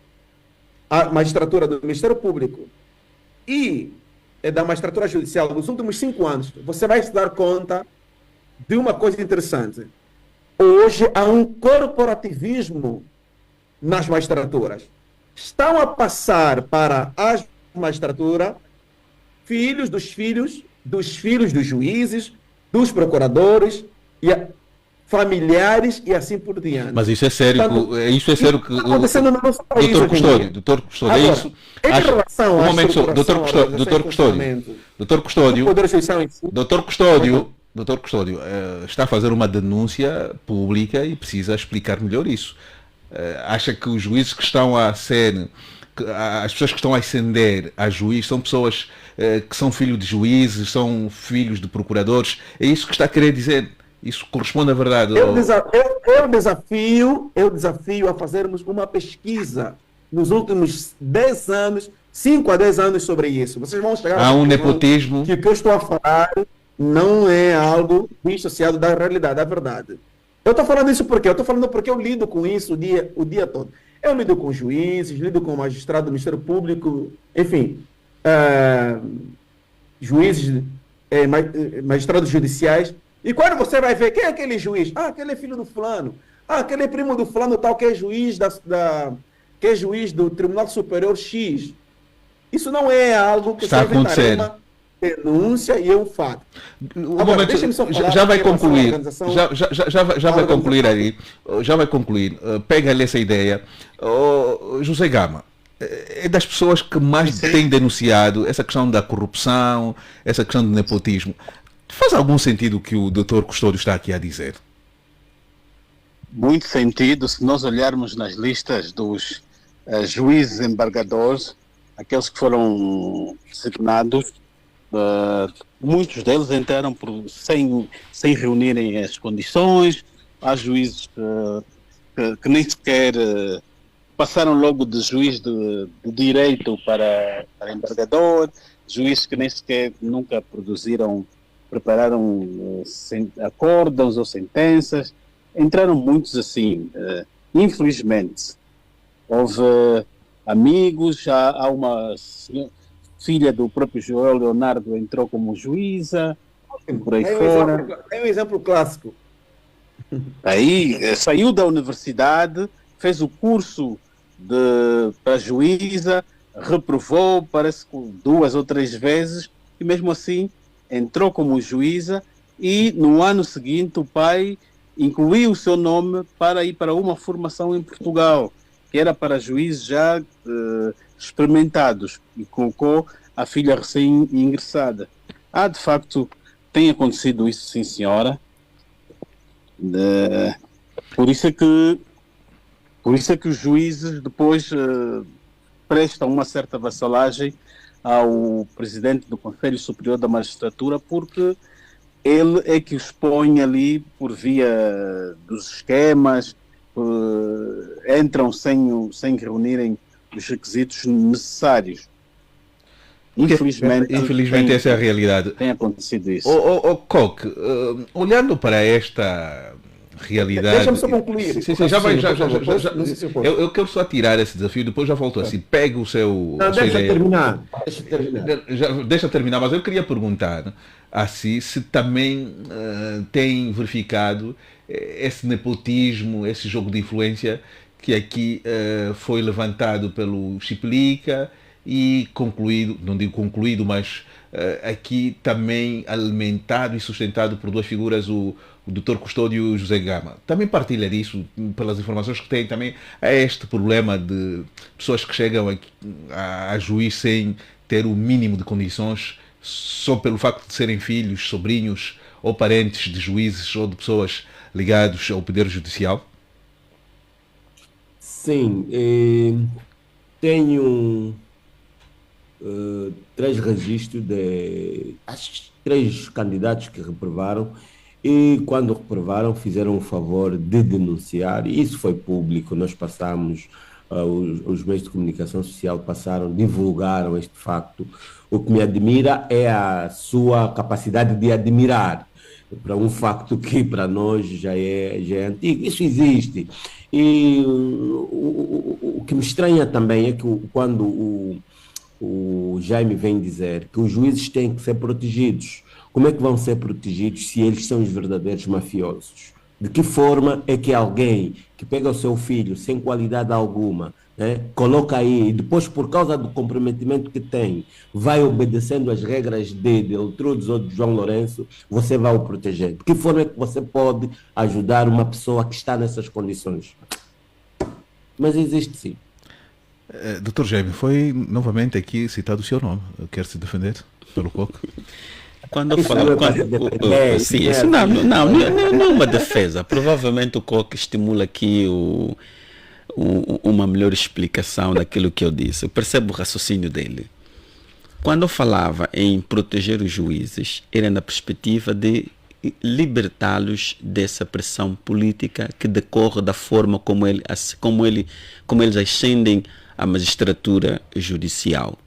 à magistratura do Ministério Público e da magistratura judicial nos últimos 5 anos. Você vai se dar conta de uma coisa interessante. Hoje há um corporativismo nas magistraturas. Estão a passar para a magistratura filhos dos juízes, dos procuradores, e familiares e assim por diante. Mas isso é sério. Portanto, isso é sério que está acontecendo no nosso país. Doutor Custódio, agora, é isso? Em relação à Doutor Custódio, está a fazer uma denúncia pública e precisa explicar melhor isso. Acha que os juízes que estão a ser, as pessoas que estão a ascender a juiz são pessoas que são filhos de juízes, são filhos de procuradores? É isso que está a querer dizer? Isso corresponde à verdade? Eu desafio a fazermos uma pesquisa nos últimos 10 anos, 5 a 10 anos sobre isso. Vocês vão chegar a um nepotismo. Que o que eu estou a falar não é algo dissociado da realidade, da verdade. Eu estou falando isso porque eu lido com isso o dia todo. Eu lido com juízes, lido com magistrados do Ministério Público, enfim, juízes, magistrados judiciais. E quando você vai ver, quem é aquele juiz? Ah, aquele é filho do fulano. Ah, aquele é primo do fulano tal, que é juiz que é juiz do Tribunal Superior X. Isso não é algo que está acontecendo. Uma denúncia e é um fato. Agora, já vai concluir. Já vai concluir. Pega-lhe essa ideia. José Gama é das pessoas que mais têm denunciado essa questão da corrupção, essa questão do nepotismo. Faz algum sentido o que o Dr. Custódio está aqui a dizer? Muito sentido, se nós olharmos nas listas dos juízes embargadores, aqueles que foram designados, muitos deles entraram sem reunirem as condições. Há juízes que nem sequer passaram logo de juiz de direito para embargador, juízes que nem sequer nunca prepararam acórdãos ou sentenças. Entraram muitos assim, infelizmente. Houve amigos, há uma filha do próprio Joel Leonardo entrou como juíza, por aí fora. É um exemplo clássico. Aí saiu da universidade, fez o curso para juíza, reprovou, parece que 2 ou 3 vezes, e mesmo assim entrou como juíza, e no ano seguinte o pai incluiu o seu nome para ir para uma formação em Portugal, que era para juízes já experimentados, e colocou a filha recém-ingressada. De facto, tem acontecido isso, sim senhora. Por isso é que os juízes depois prestam uma certa vassalagem ao presidente do Conselho Superior da Magistratura, porque ele é que os põe ali por via dos esquemas, entram sem reunirem os requisitos necessários. Infelizmente essa é a realidade. Tem acontecido isso. Coque, olhando para esta realidade... Deixa-me só concluir. Sim, eu quero só tirar esse desafio, depois já volto assim. Pega o seu... Não, deixa terminar. Deixa terminar, mas eu queria perguntar assim, se também tem verificado esse nepotismo, esse jogo de influência que aqui foi levantado pelo Chiplica e concluído, não digo concluído, mas aqui também alimentado e sustentado por duas figuras, o Dr. Custódio e o José Gama. Também partilha disso, pelas informações que tem, também há este problema de pessoas que chegam a juiz sem ter o mínimo de condições, só pelo facto de serem filhos, sobrinhos ou parentes de juízes ou de pessoas ligados ao Poder Judicial? Sim, tenho 3 registros de acho que 3 candidatos que reprovaram e quando reprovaram fizeram o favor de denunciar e isso foi público, nós passamos, os meios de comunicação social passaram, divulgaram este facto. O que me admira é a sua capacidade de admirar para um facto que para nós já é antigo. Isso existe. E o que me estranha também é que quando o Jaime vem dizer que os juízes têm que ser protegidos, como é que vão ser protegidos se eles são os verdadeiros mafiosos? De que forma é que alguém que pega o seu filho sem qualidade alguma, né, coloca aí e depois, por causa do comprometimento que tem, vai obedecendo às regras de Eltrudes ou de João Lourenço, você vai o proteger? De que forma é que você pode ajudar uma pessoa que está nessas condições? Mas existe sim. Dr. Jaime, foi novamente aqui citado o seu nome. Quer se defender pelo pouco? Quando eu falo. Sim, isso não é uma defesa. Provavelmente o Coque estimula aqui uma melhor explicação daquilo que eu disse. Eu percebo o raciocínio dele. Quando eu falava em proteger os juízes, era na perspectiva de libertá-los dessa pressão política que decorre da forma como eles ascendem à magistratura judicial.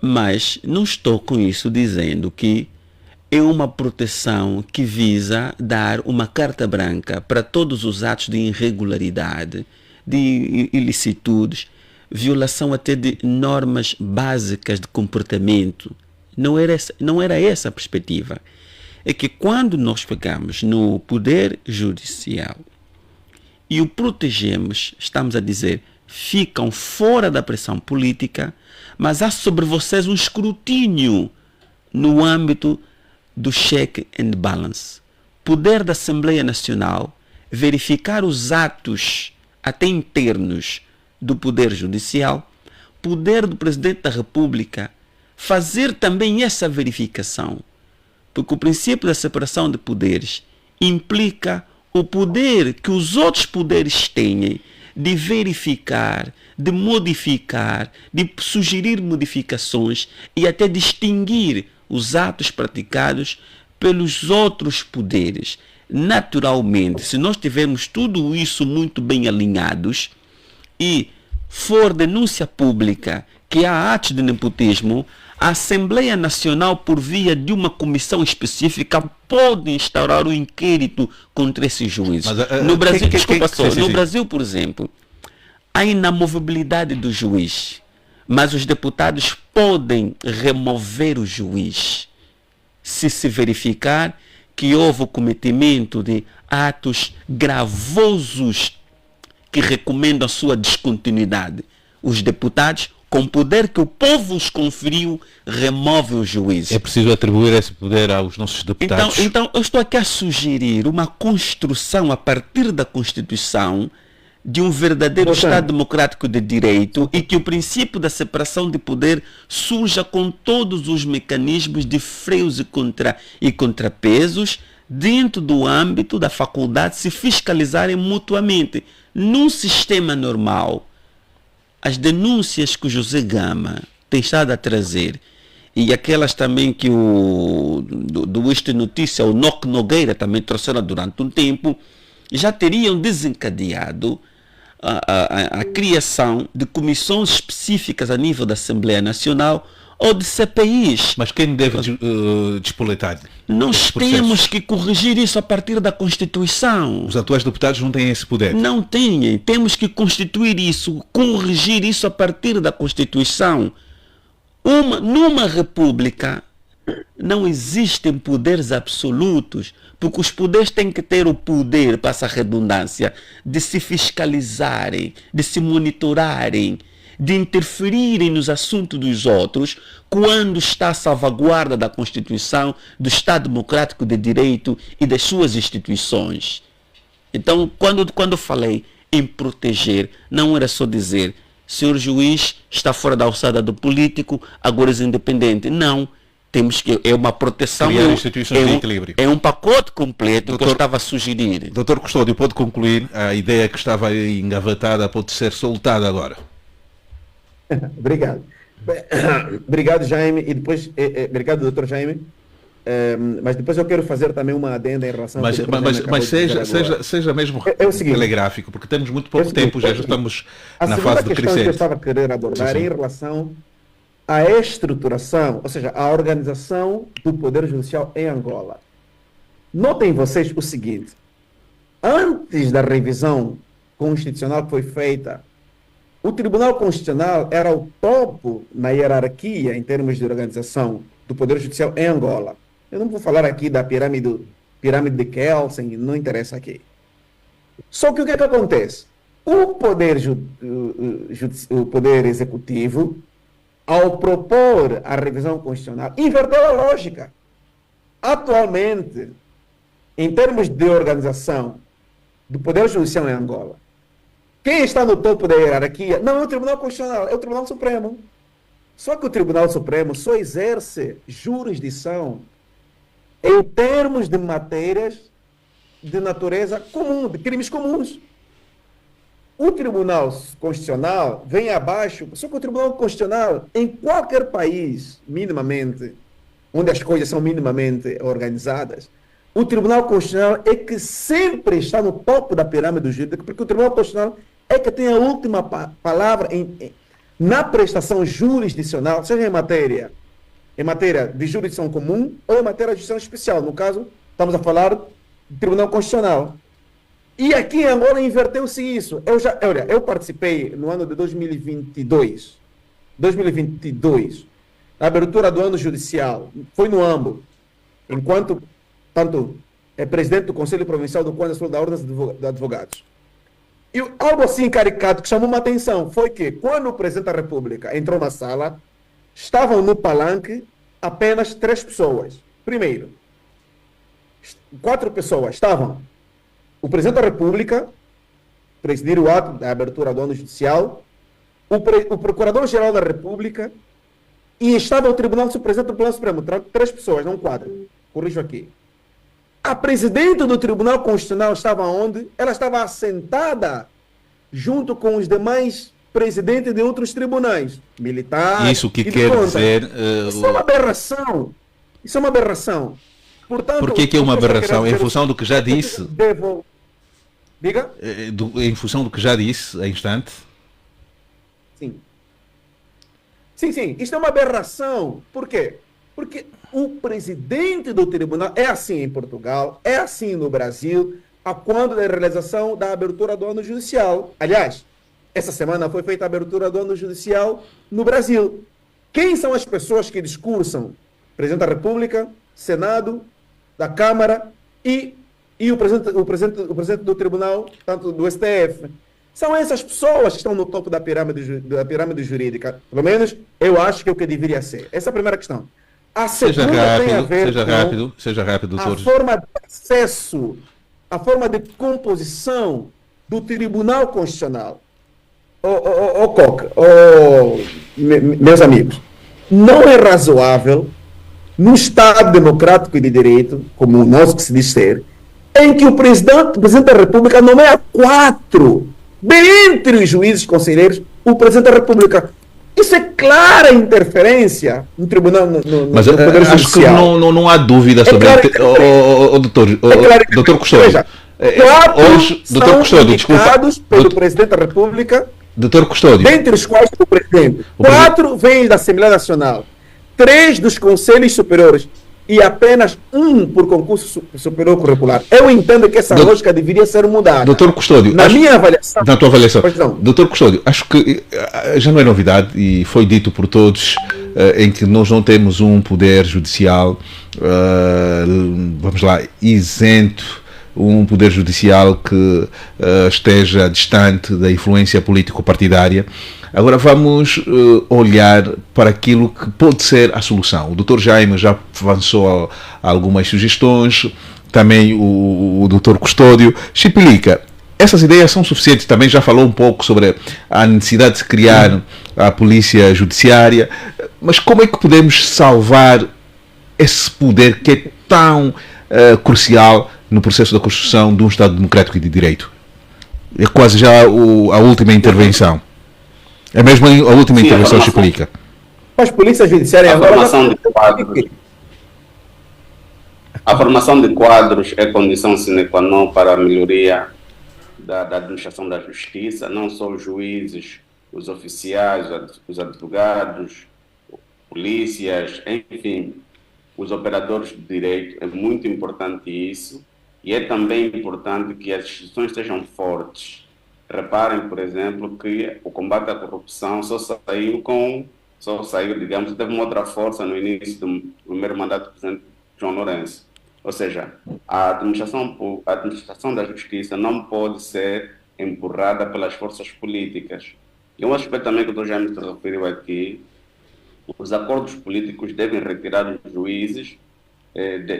Mas não estou com isso dizendo que é uma proteção que visa dar uma carta branca para todos os atos de irregularidade, de ilicitudes, violação até de normas básicas de comportamento. Não era essa a perspectiva. É que quando nós pegamos no Poder Judicial e o protegemos, estamos a dizer, ficam fora da pressão política, mas há sobre vocês um escrutínio no âmbito do check and balance. Poder da Assembleia Nacional verificar os atos até internos do Poder Judicial, poder do Presidente da República fazer também essa verificação, porque o princípio da separação de poderes implica o poder que os outros poderes têm de verificar, de modificar, de sugerir modificações e até distinguir os atos praticados pelos outros poderes. Naturalmente, se nós tivermos tudo isso muito bem alinhados e for denúncia pública que há atos de nepotismo, a Assembleia Nacional, por via de uma comissão específica, pode instaurar um inquérito contra esses juízes. No Brasil, no Brasil, por exemplo, há inamovibilidade do juiz, mas os deputados podem remover o juiz se verificar que houve o cometimento de atos gravosos que recomendam a sua descontinuidade. Os deputados, com o poder que o povo os conferiu, removem os juízes. É preciso atribuir esse poder aos nossos deputados. Então eu estou aqui a sugerir uma construção a partir da Constituição de um verdadeiro Estado democrático de direito e que o princípio da separação de poder surja com todos os mecanismos de freios e contrapesos dentro do âmbito da faculdade de se fiscalizarem mutuamente. Num sistema normal, as denúncias que o José Gama tem estado a trazer e aquelas também que do Este Notícia, o Noc Nogueira também trouxeram durante um tempo, já teriam desencadeado a criação de comissões específicas a nível da Assembleia Nacional ou de CPIs. Mas quem deve despoletar? Nós temos que corrigir isso a partir da Constituição. Os atuais deputados não têm esse poder? Não têm. Temos que constituir isso, corrigir isso a partir da Constituição. Numa república não existem poderes absolutos, porque os poderes têm que ter o poder, passa a redundância, de se fiscalizarem, de se monitorarem de interferirem nos assuntos dos outros quando está a salvaguarda da Constituição, do Estado Democrático de Direito e das suas instituições. Então, quando falei em proteger, não era só dizer, senhor juiz está fora da alçada do político, agora é independente. Não. Temos que, é uma proteção, criar instituições de equilíbrio. É um pacote completo que eu estava a sugerir. Doutor Custódio, pode concluir? A ideia que estava aí engavetada pode ser soltada agora. Obrigado. Obrigado, Jaime. E depois, obrigado, doutor Jaime. Mas depois eu quero fazer também uma adenda em relação mas seja mesmo o seguinte, telegráfico, porque temos muito pouco tempo, já estamos na fase de crescente. A segunda questão que eu estava a querer abordar em relação à estruturação, ou seja, a organização do Poder Judicial em Angola. Notem vocês o seguinte, antes da revisão constitucional que foi feita, o Tribunal Constitucional era o topo na hierarquia em termos de organização do Poder Judicial em Angola. Eu não vou falar aqui da pirâmide de Kelsen, não interessa aqui. Só que o que acontece? O Poder Executivo, ao propor a revisão constitucional, inverteu a lógica. Atualmente, em termos de organização do Poder Judicial em Angola, quem está no topo da hierarquia não é o Tribunal Constitucional, é o Tribunal Supremo. Só que o Tribunal Supremo só exerce jurisdição em termos de matérias de natureza comum, de crimes comuns. O Tribunal Constitucional vem abaixo, só que o Tribunal Constitucional, em qualquer país, minimamente, onde as coisas são minimamente organizadas, o Tribunal Constitucional é que sempre está no topo da pirâmide jurídica, porque o Tribunal Constitucional é que tem a última palavra na prestação jurisdicional, seja em matéria de jurisdição comum ou em matéria de jurisdição especial. No caso, estamos a falar do Tribunal Constitucional. E aqui em Angola inverteu-se isso. Eu participei no ano de 2022, na abertura do ano judicial, foi no AMBO, enquanto presidente do Conselho Provincial do Conselho da Ordem de Advogados. E algo assim caricato que chamou uma atenção foi que, quando o Presidente da República entrou na sala, estavam no palanque apenas 3 pessoas. Primeiro, 4 pessoas estavam o Presidente da República, presidir o ato da abertura do ano judicial, o Procurador-Geral da República, e estava o Tribunal Presidente do Tribunal Supremo. 3 pessoas, não 4. Corrijo aqui. A presidente do Tribunal Constitucional estava onde? Ela estava assentada junto com os demais presidentes de outros tribunais, militares. Isso que quer dizer... Isso é uma aberração. Isso é uma aberração. Portanto, por que é uma aberração? Em função do que já disse... Diga? Em função do que já disse há instante? Sim. Sim. Isto é uma aberração. Por quê? Porque o presidente do tribunal é assim em Portugal, é assim no Brasil, a quando da realização da abertura do ano judicial. Aliás, essa semana foi feita a abertura do ano judicial no Brasil. Quem são as pessoas que discursam? Presidente da República, Senado, da Câmara e o presidente do Tribunal, tanto do STF. São essas pessoas que estão no topo da pirâmide jurídica. Pelo menos eu acho que é o que deveria ser. Essa é a primeira questão. A segunda tem a ver seja rápido, doutor. A forma de acesso, a forma de composição do Tribunal Constitucional. Meus amigos, não é razoável, num Estado democrático e de direito, como o nosso que se diz ser, em que o presidente da República nomeia 4, dentre os juízes conselheiros, o presidente da República. Isso é clara interferência no tribunal, no Poder Judicial. Acho que não há dúvida sobre doutor Custódio. Veja, 4 são indicados pelo presidente da República, doutor Custódio, dentre os quais o presidente. 4 vêm da Assembleia Nacional, 3 dos Conselhos Superiores e apenas 1 por concurso superior curricular. Eu entendo que essa lógica deveria ser mudada. Doutor Custódio, na tua avaliação. Doutor Custódio, acho que já não é novidade e foi dito por todos em que nós não temos um poder judicial, vamos lá, isento um poder judicial que esteja distante da influência político-partidária. Agora vamos olhar para aquilo que pode ser a solução. O Dr. Jaime já avançou algumas sugestões, também o Dr. Custódio. Chipilica, essas ideias são suficientes? Também já falou um pouco sobre a necessidade de se criar a polícia judiciária, mas como é que podemos salvar esse poder que é tão crucial no processo da construção de um Estado democrático e de direito? É quase já a última intervenção. É mesmo a última intervenção, Chipilica. Mas polícia judiciária agora... A formação de quadros é condição sine qua non para a melhoria da administração da justiça, não só os juízes, os oficiais, os advogados, polícias, enfim, os operadores de direito. É muito importante isso, e é também importante que as instituições sejam fortes. Reparem, por exemplo, que o combate à corrupção só saiu, digamos, teve uma outra força no início do primeiro mandato do presidente João Lourenço. Ou seja, a administração da justiça não pode ser empurrada pelas forças políticas. E um aspecto também que o Dr. Jaime se referiu aqui, os acordos políticos devem retirar os juízes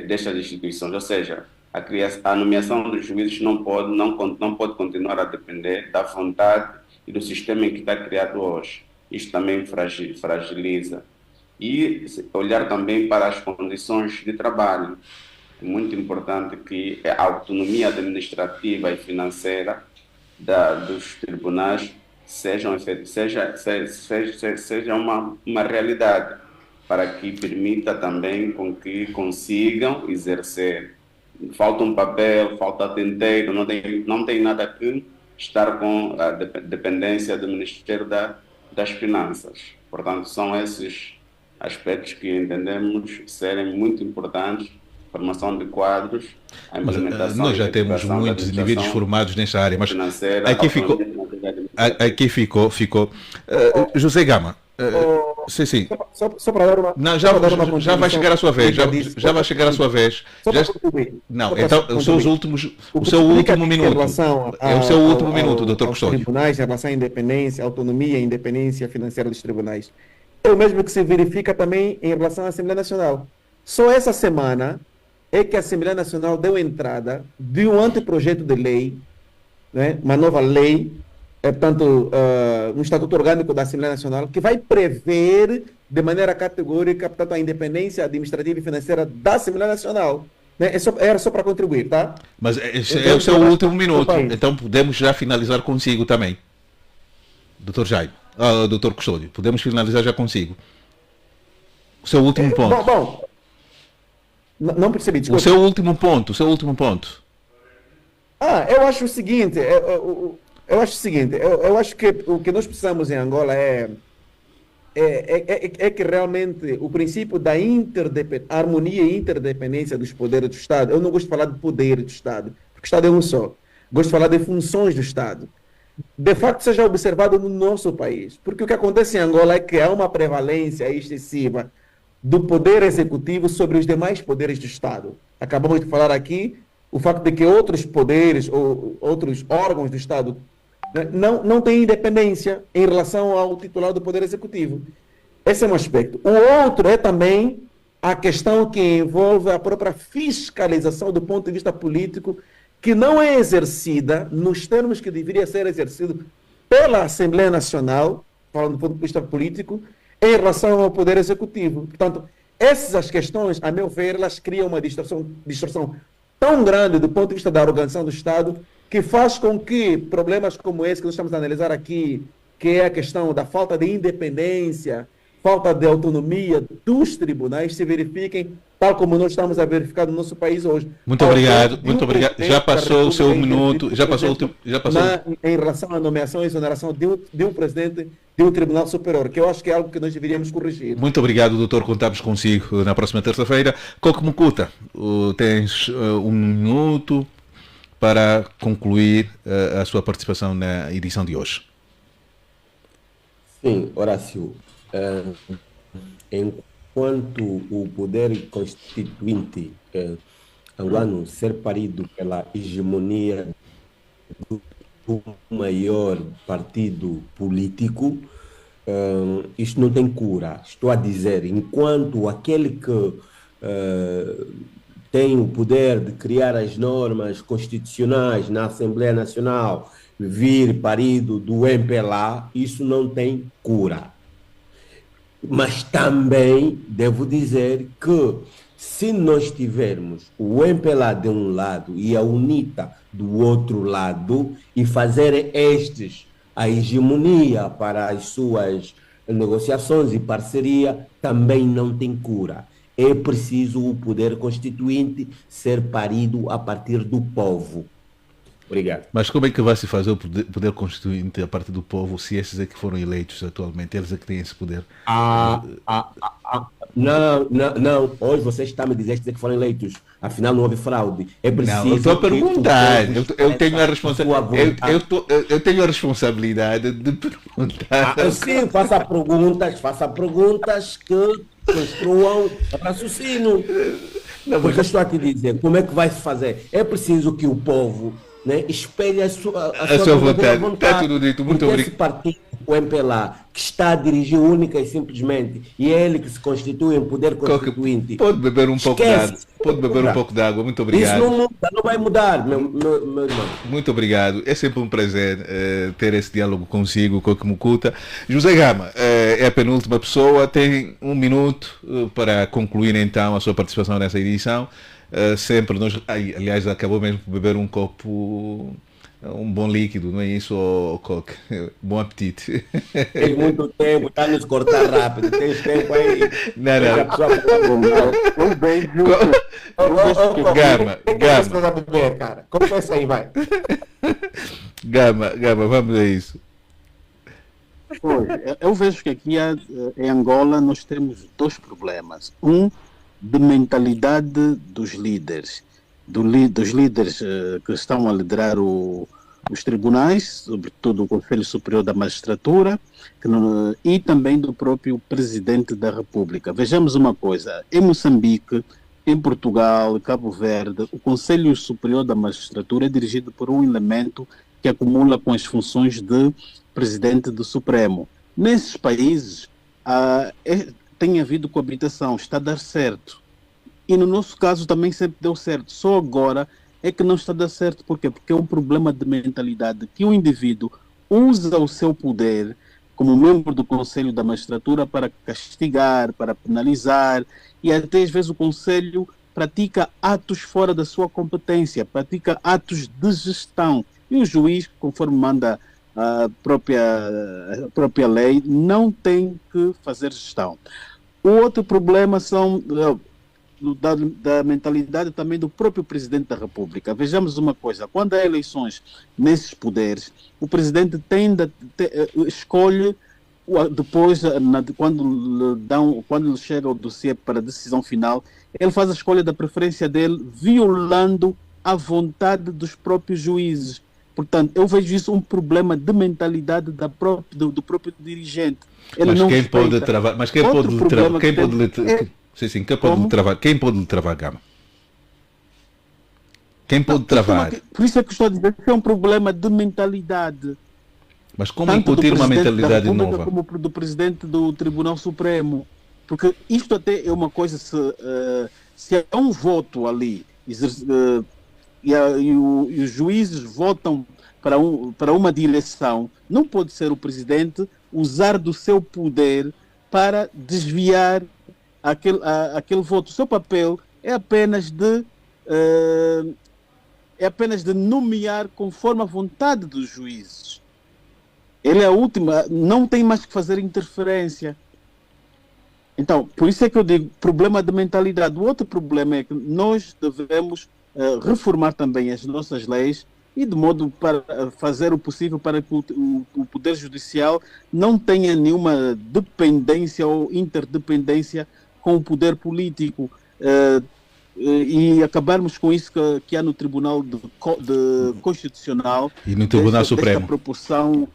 destas instituições. Ou seja, a nomeação dos juízes não pode continuar a depender da vontade e do sistema em que está criado hoje. Isto também fragiliza. E olhar também para as condições de trabalho. É muito importante que a autonomia administrativa e financeira dos tribunais seja uma realidade, para que permita também com que consigam exercer. Falta um papel, falta tinteiro, não tem nada que estar com a dependência do Ministério das Finanças. Portanto, são esses aspectos que entendemos serem muito importantes. Formação de quadros, a implementação. Mas nós já temos muitos indivíduos formados nesta área, mas aqui ficou. José Gama, sim. Só para dar uma... Não, já vai chegar a sua vez. Já vai chegar a sua vez. Não, então, o seu último minuto. É o seu último minuto, Dr. Custódio. Tribunais, em relação à independência, autonomia e independência financeira dos tribunais. É o mesmo que se verifica também em relação à Assembleia Nacional. Só essa semana é que a Assembleia Nacional deu entrada de um anteprojeto de lei, né, uma nova lei, portanto, um estatuto orgânico da Assembleia Nacional, que vai prever de maneira categórica, portanto, a independência administrativa e financeira da Assembleia Nacional. Né? Era só para contribuir, tá? Mas esse é o seu último minuto, então podemos já finalizar consigo também. Dr. Jaime, Dr. Custódio, podemos finalizar já consigo. O seu último ponto. Bom, não percebi, desculpa. O seu último ponto. Eu acho o seguinte, eu acho que o que nós precisamos em Angola é que realmente o princípio da harmonia e interdependência dos poderes do Estado, eu não gosto de falar de poder do Estado, porque o Estado é um só. Gosto de falar de funções do Estado. De facto, seja observado no nosso país, porque o que acontece em Angola é que há uma prevalência excessiva do poder executivo sobre os demais poderes do Estado. Acabamos de falar aqui o facto de que outros poderes ou outros órgãos do Estado, né, não têm independência em relação ao titular do poder executivo. Esse é um aspecto. O outro é também a questão que envolve a própria fiscalização do ponto de vista político, que não é exercida nos termos que deveria ser exercido pela Assembleia Nacional, falando do ponto de vista político, em relação ao poder executivo. Portanto, essas questões, a meu ver, elas criam uma distorção tão grande do ponto de vista da organização do Estado, que faz com que problemas como esse que nós estamos a analisar aqui, que é a questão da falta de independência, falta de autonomia dos tribunais, se verifiquem tal como nós estamos a verificar no nosso país hoje. Muito obrigado. Já passou o seu minuto. Em relação à nomeação e exoneração de um presidente de um Tribunal Superior, que eu acho que é algo que nós deveríamos corrigir. Muito obrigado, doutor. Contamos consigo na próxima terça-feira. Coco Mukuta, tens um minuto para concluir a sua participação na edição de hoje. Sim, Horácio. Enquanto o poder constituinte angolano ser parido pela hegemonia do maior partido político, isto não tem cura. Estou a dizer, enquanto aquele que tem o poder de criar as normas constitucionais na Assembleia Nacional vir parido do MPLA, isso não tem cura. Mas também devo dizer que se nós tivermos o MPLA de um lado e a UNITA do outro lado e fazer estes a hegemonia para as suas negociações e parceria, também não tem cura. É preciso o poder constituinte ser parido a partir do povo. Obrigado. Mas como é que vai se fazer o poder constituinte a partir do povo se esses é que foram eleitos atualmente? Eles é que têm esse poder? Não. Hoje você está me dizendo que foram eleitos. Afinal, não houve fraude. É preciso. Não, eu estou a perguntar. Eu tenho a responsabilidade de perguntar. Sim, faça perguntas que construam raciocínio. Porque eu estou a te dizer, como é que vai se fazer? É preciso que o povo, né, espelhe a sua vontade. Está tudo dito, muito obrigado. Esse partido, o MPLA, que está a dirigir única e simplesmente, e é ele que se constitui em poder constituinte. Pode beber um pouco de água. Pode beber um pouco de água, muito obrigado. Isso não muda, não vai mudar, meu irmão. Muito obrigado, é sempre um prazer ter esse diálogo consigo, Coque Mukuta. José Gama é a penúltima pessoa, tem 1 minuto para concluir então a sua participação nessa edição. Sempre nós, aliás, acabou mesmo por beber um copo, um bom líquido, não é isso, Coque? Bom apetite. Tem muito tempo, está a nos cortar rápido, tem tempo aí. Não. Gama. Como é isso aí, vai? Gama, vamos a isso. Eu vejo que aqui em Angola nós temos 2 problemas. De mentalidade dos líderes, dos líderes que estão a liderar os tribunais, sobretudo o Conselho Superior da Magistratura, e também do próprio Presidente da República. Vejamos uma coisa, em Moçambique, em Portugal, Cabo Verde, o Conselho Superior da Magistratura é dirigido por um elemento que acumula com as funções de Presidente do Supremo. Nesses países, tem havido coabitação, está a dar certo. E no nosso caso também sempre deu certo. Só agora é que não está a dar certo. Por quê? Porque é um problema de mentalidade que o indivíduo usa o seu poder como membro do Conselho da Magistratura para castigar, para penalizar, e até às vezes o Conselho pratica atos fora da sua competência, pratica atos de gestão. E o juiz, conforme manda a própria lei, não tem que fazer gestão. O outro problema são da mentalidade também do próprio Presidente da República. Vejamos uma coisa, quando há eleições nesses poderes, o Presidente escolhe, depois, quando chega o dossiê para a decisão final, ele faz a escolha da preferência dele, violando a vontade dos próprios juízes. Portanto, eu vejo isso um problema de mentalidade do próprio dirigente. Ele não quem respeita. pode travar? Mas quem pode lhe travar? Quem pode lhe travar? Quem pode lhe travar, Gama? Quem pode travar? Por isso é que estou a dizer que é um problema de mentalidade. Mas como incutir uma mentalidade nova? Como do Presidente do Tribunal Supremo. Porque isto até é uma coisa, se há um voto ali, e os juízes votam para uma direção, não pode ser o Presidente usar do seu poder para desviar aquele voto. O seu papel é apenas de nomear conforme a vontade dos juízes. Ele é a última, não tem mais que fazer interferência. Então, por isso é que eu digo, problema de mentalidade. O outro problema é que nós devemos reformar também as nossas leis e de modo para fazer o possível para que o Poder Judicial não tenha nenhuma dependência ou interdependência com o poder político, e acabarmos com isso que há no Tribunal Constitucional e no Tribunal Supremo. Esta proporção,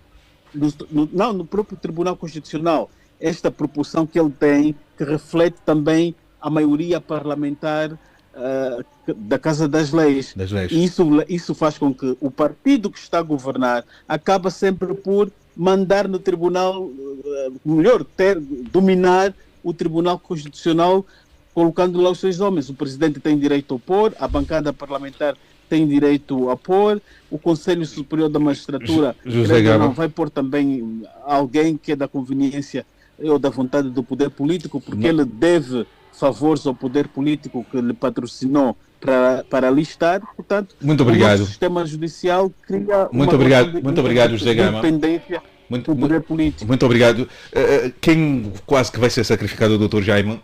no próprio Tribunal Constitucional, esta proporção que ele tem, que reflete também a maioria parlamentar da Casa das Leis. E isso faz com que o partido que está a governar acaba sempre por mandar no tribunal, dominar o Tribunal Constitucional, colocando lá os seus homens. O presidente tem direito a opor, a bancada parlamentar tem direito a pôr, o Conselho Superior da Magistratura não vai pôr também alguém que é da conveniência ou da vontade do poder político, porque ele deve favores ao poder político que lhe patrocinou para listar. Portanto, muito obrigado. O nosso sistema judicial cria muito obrigado, José Gama. Independência do poder político. Muito obrigado. Quem quase que vai ser sacrificado é o Dr. Jaime.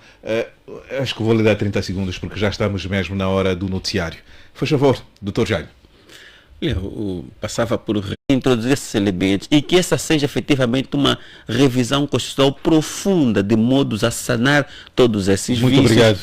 Acho que vou lhe dar 30 segundos, porque já estamos mesmo na hora do noticiário. Faz favor, Dr. Jaime. Eu passava por reintroduzir esses elementos e que essa seja efetivamente uma revisão constitucional profunda, de modos a sanar todos esses vícios. Muito obrigado.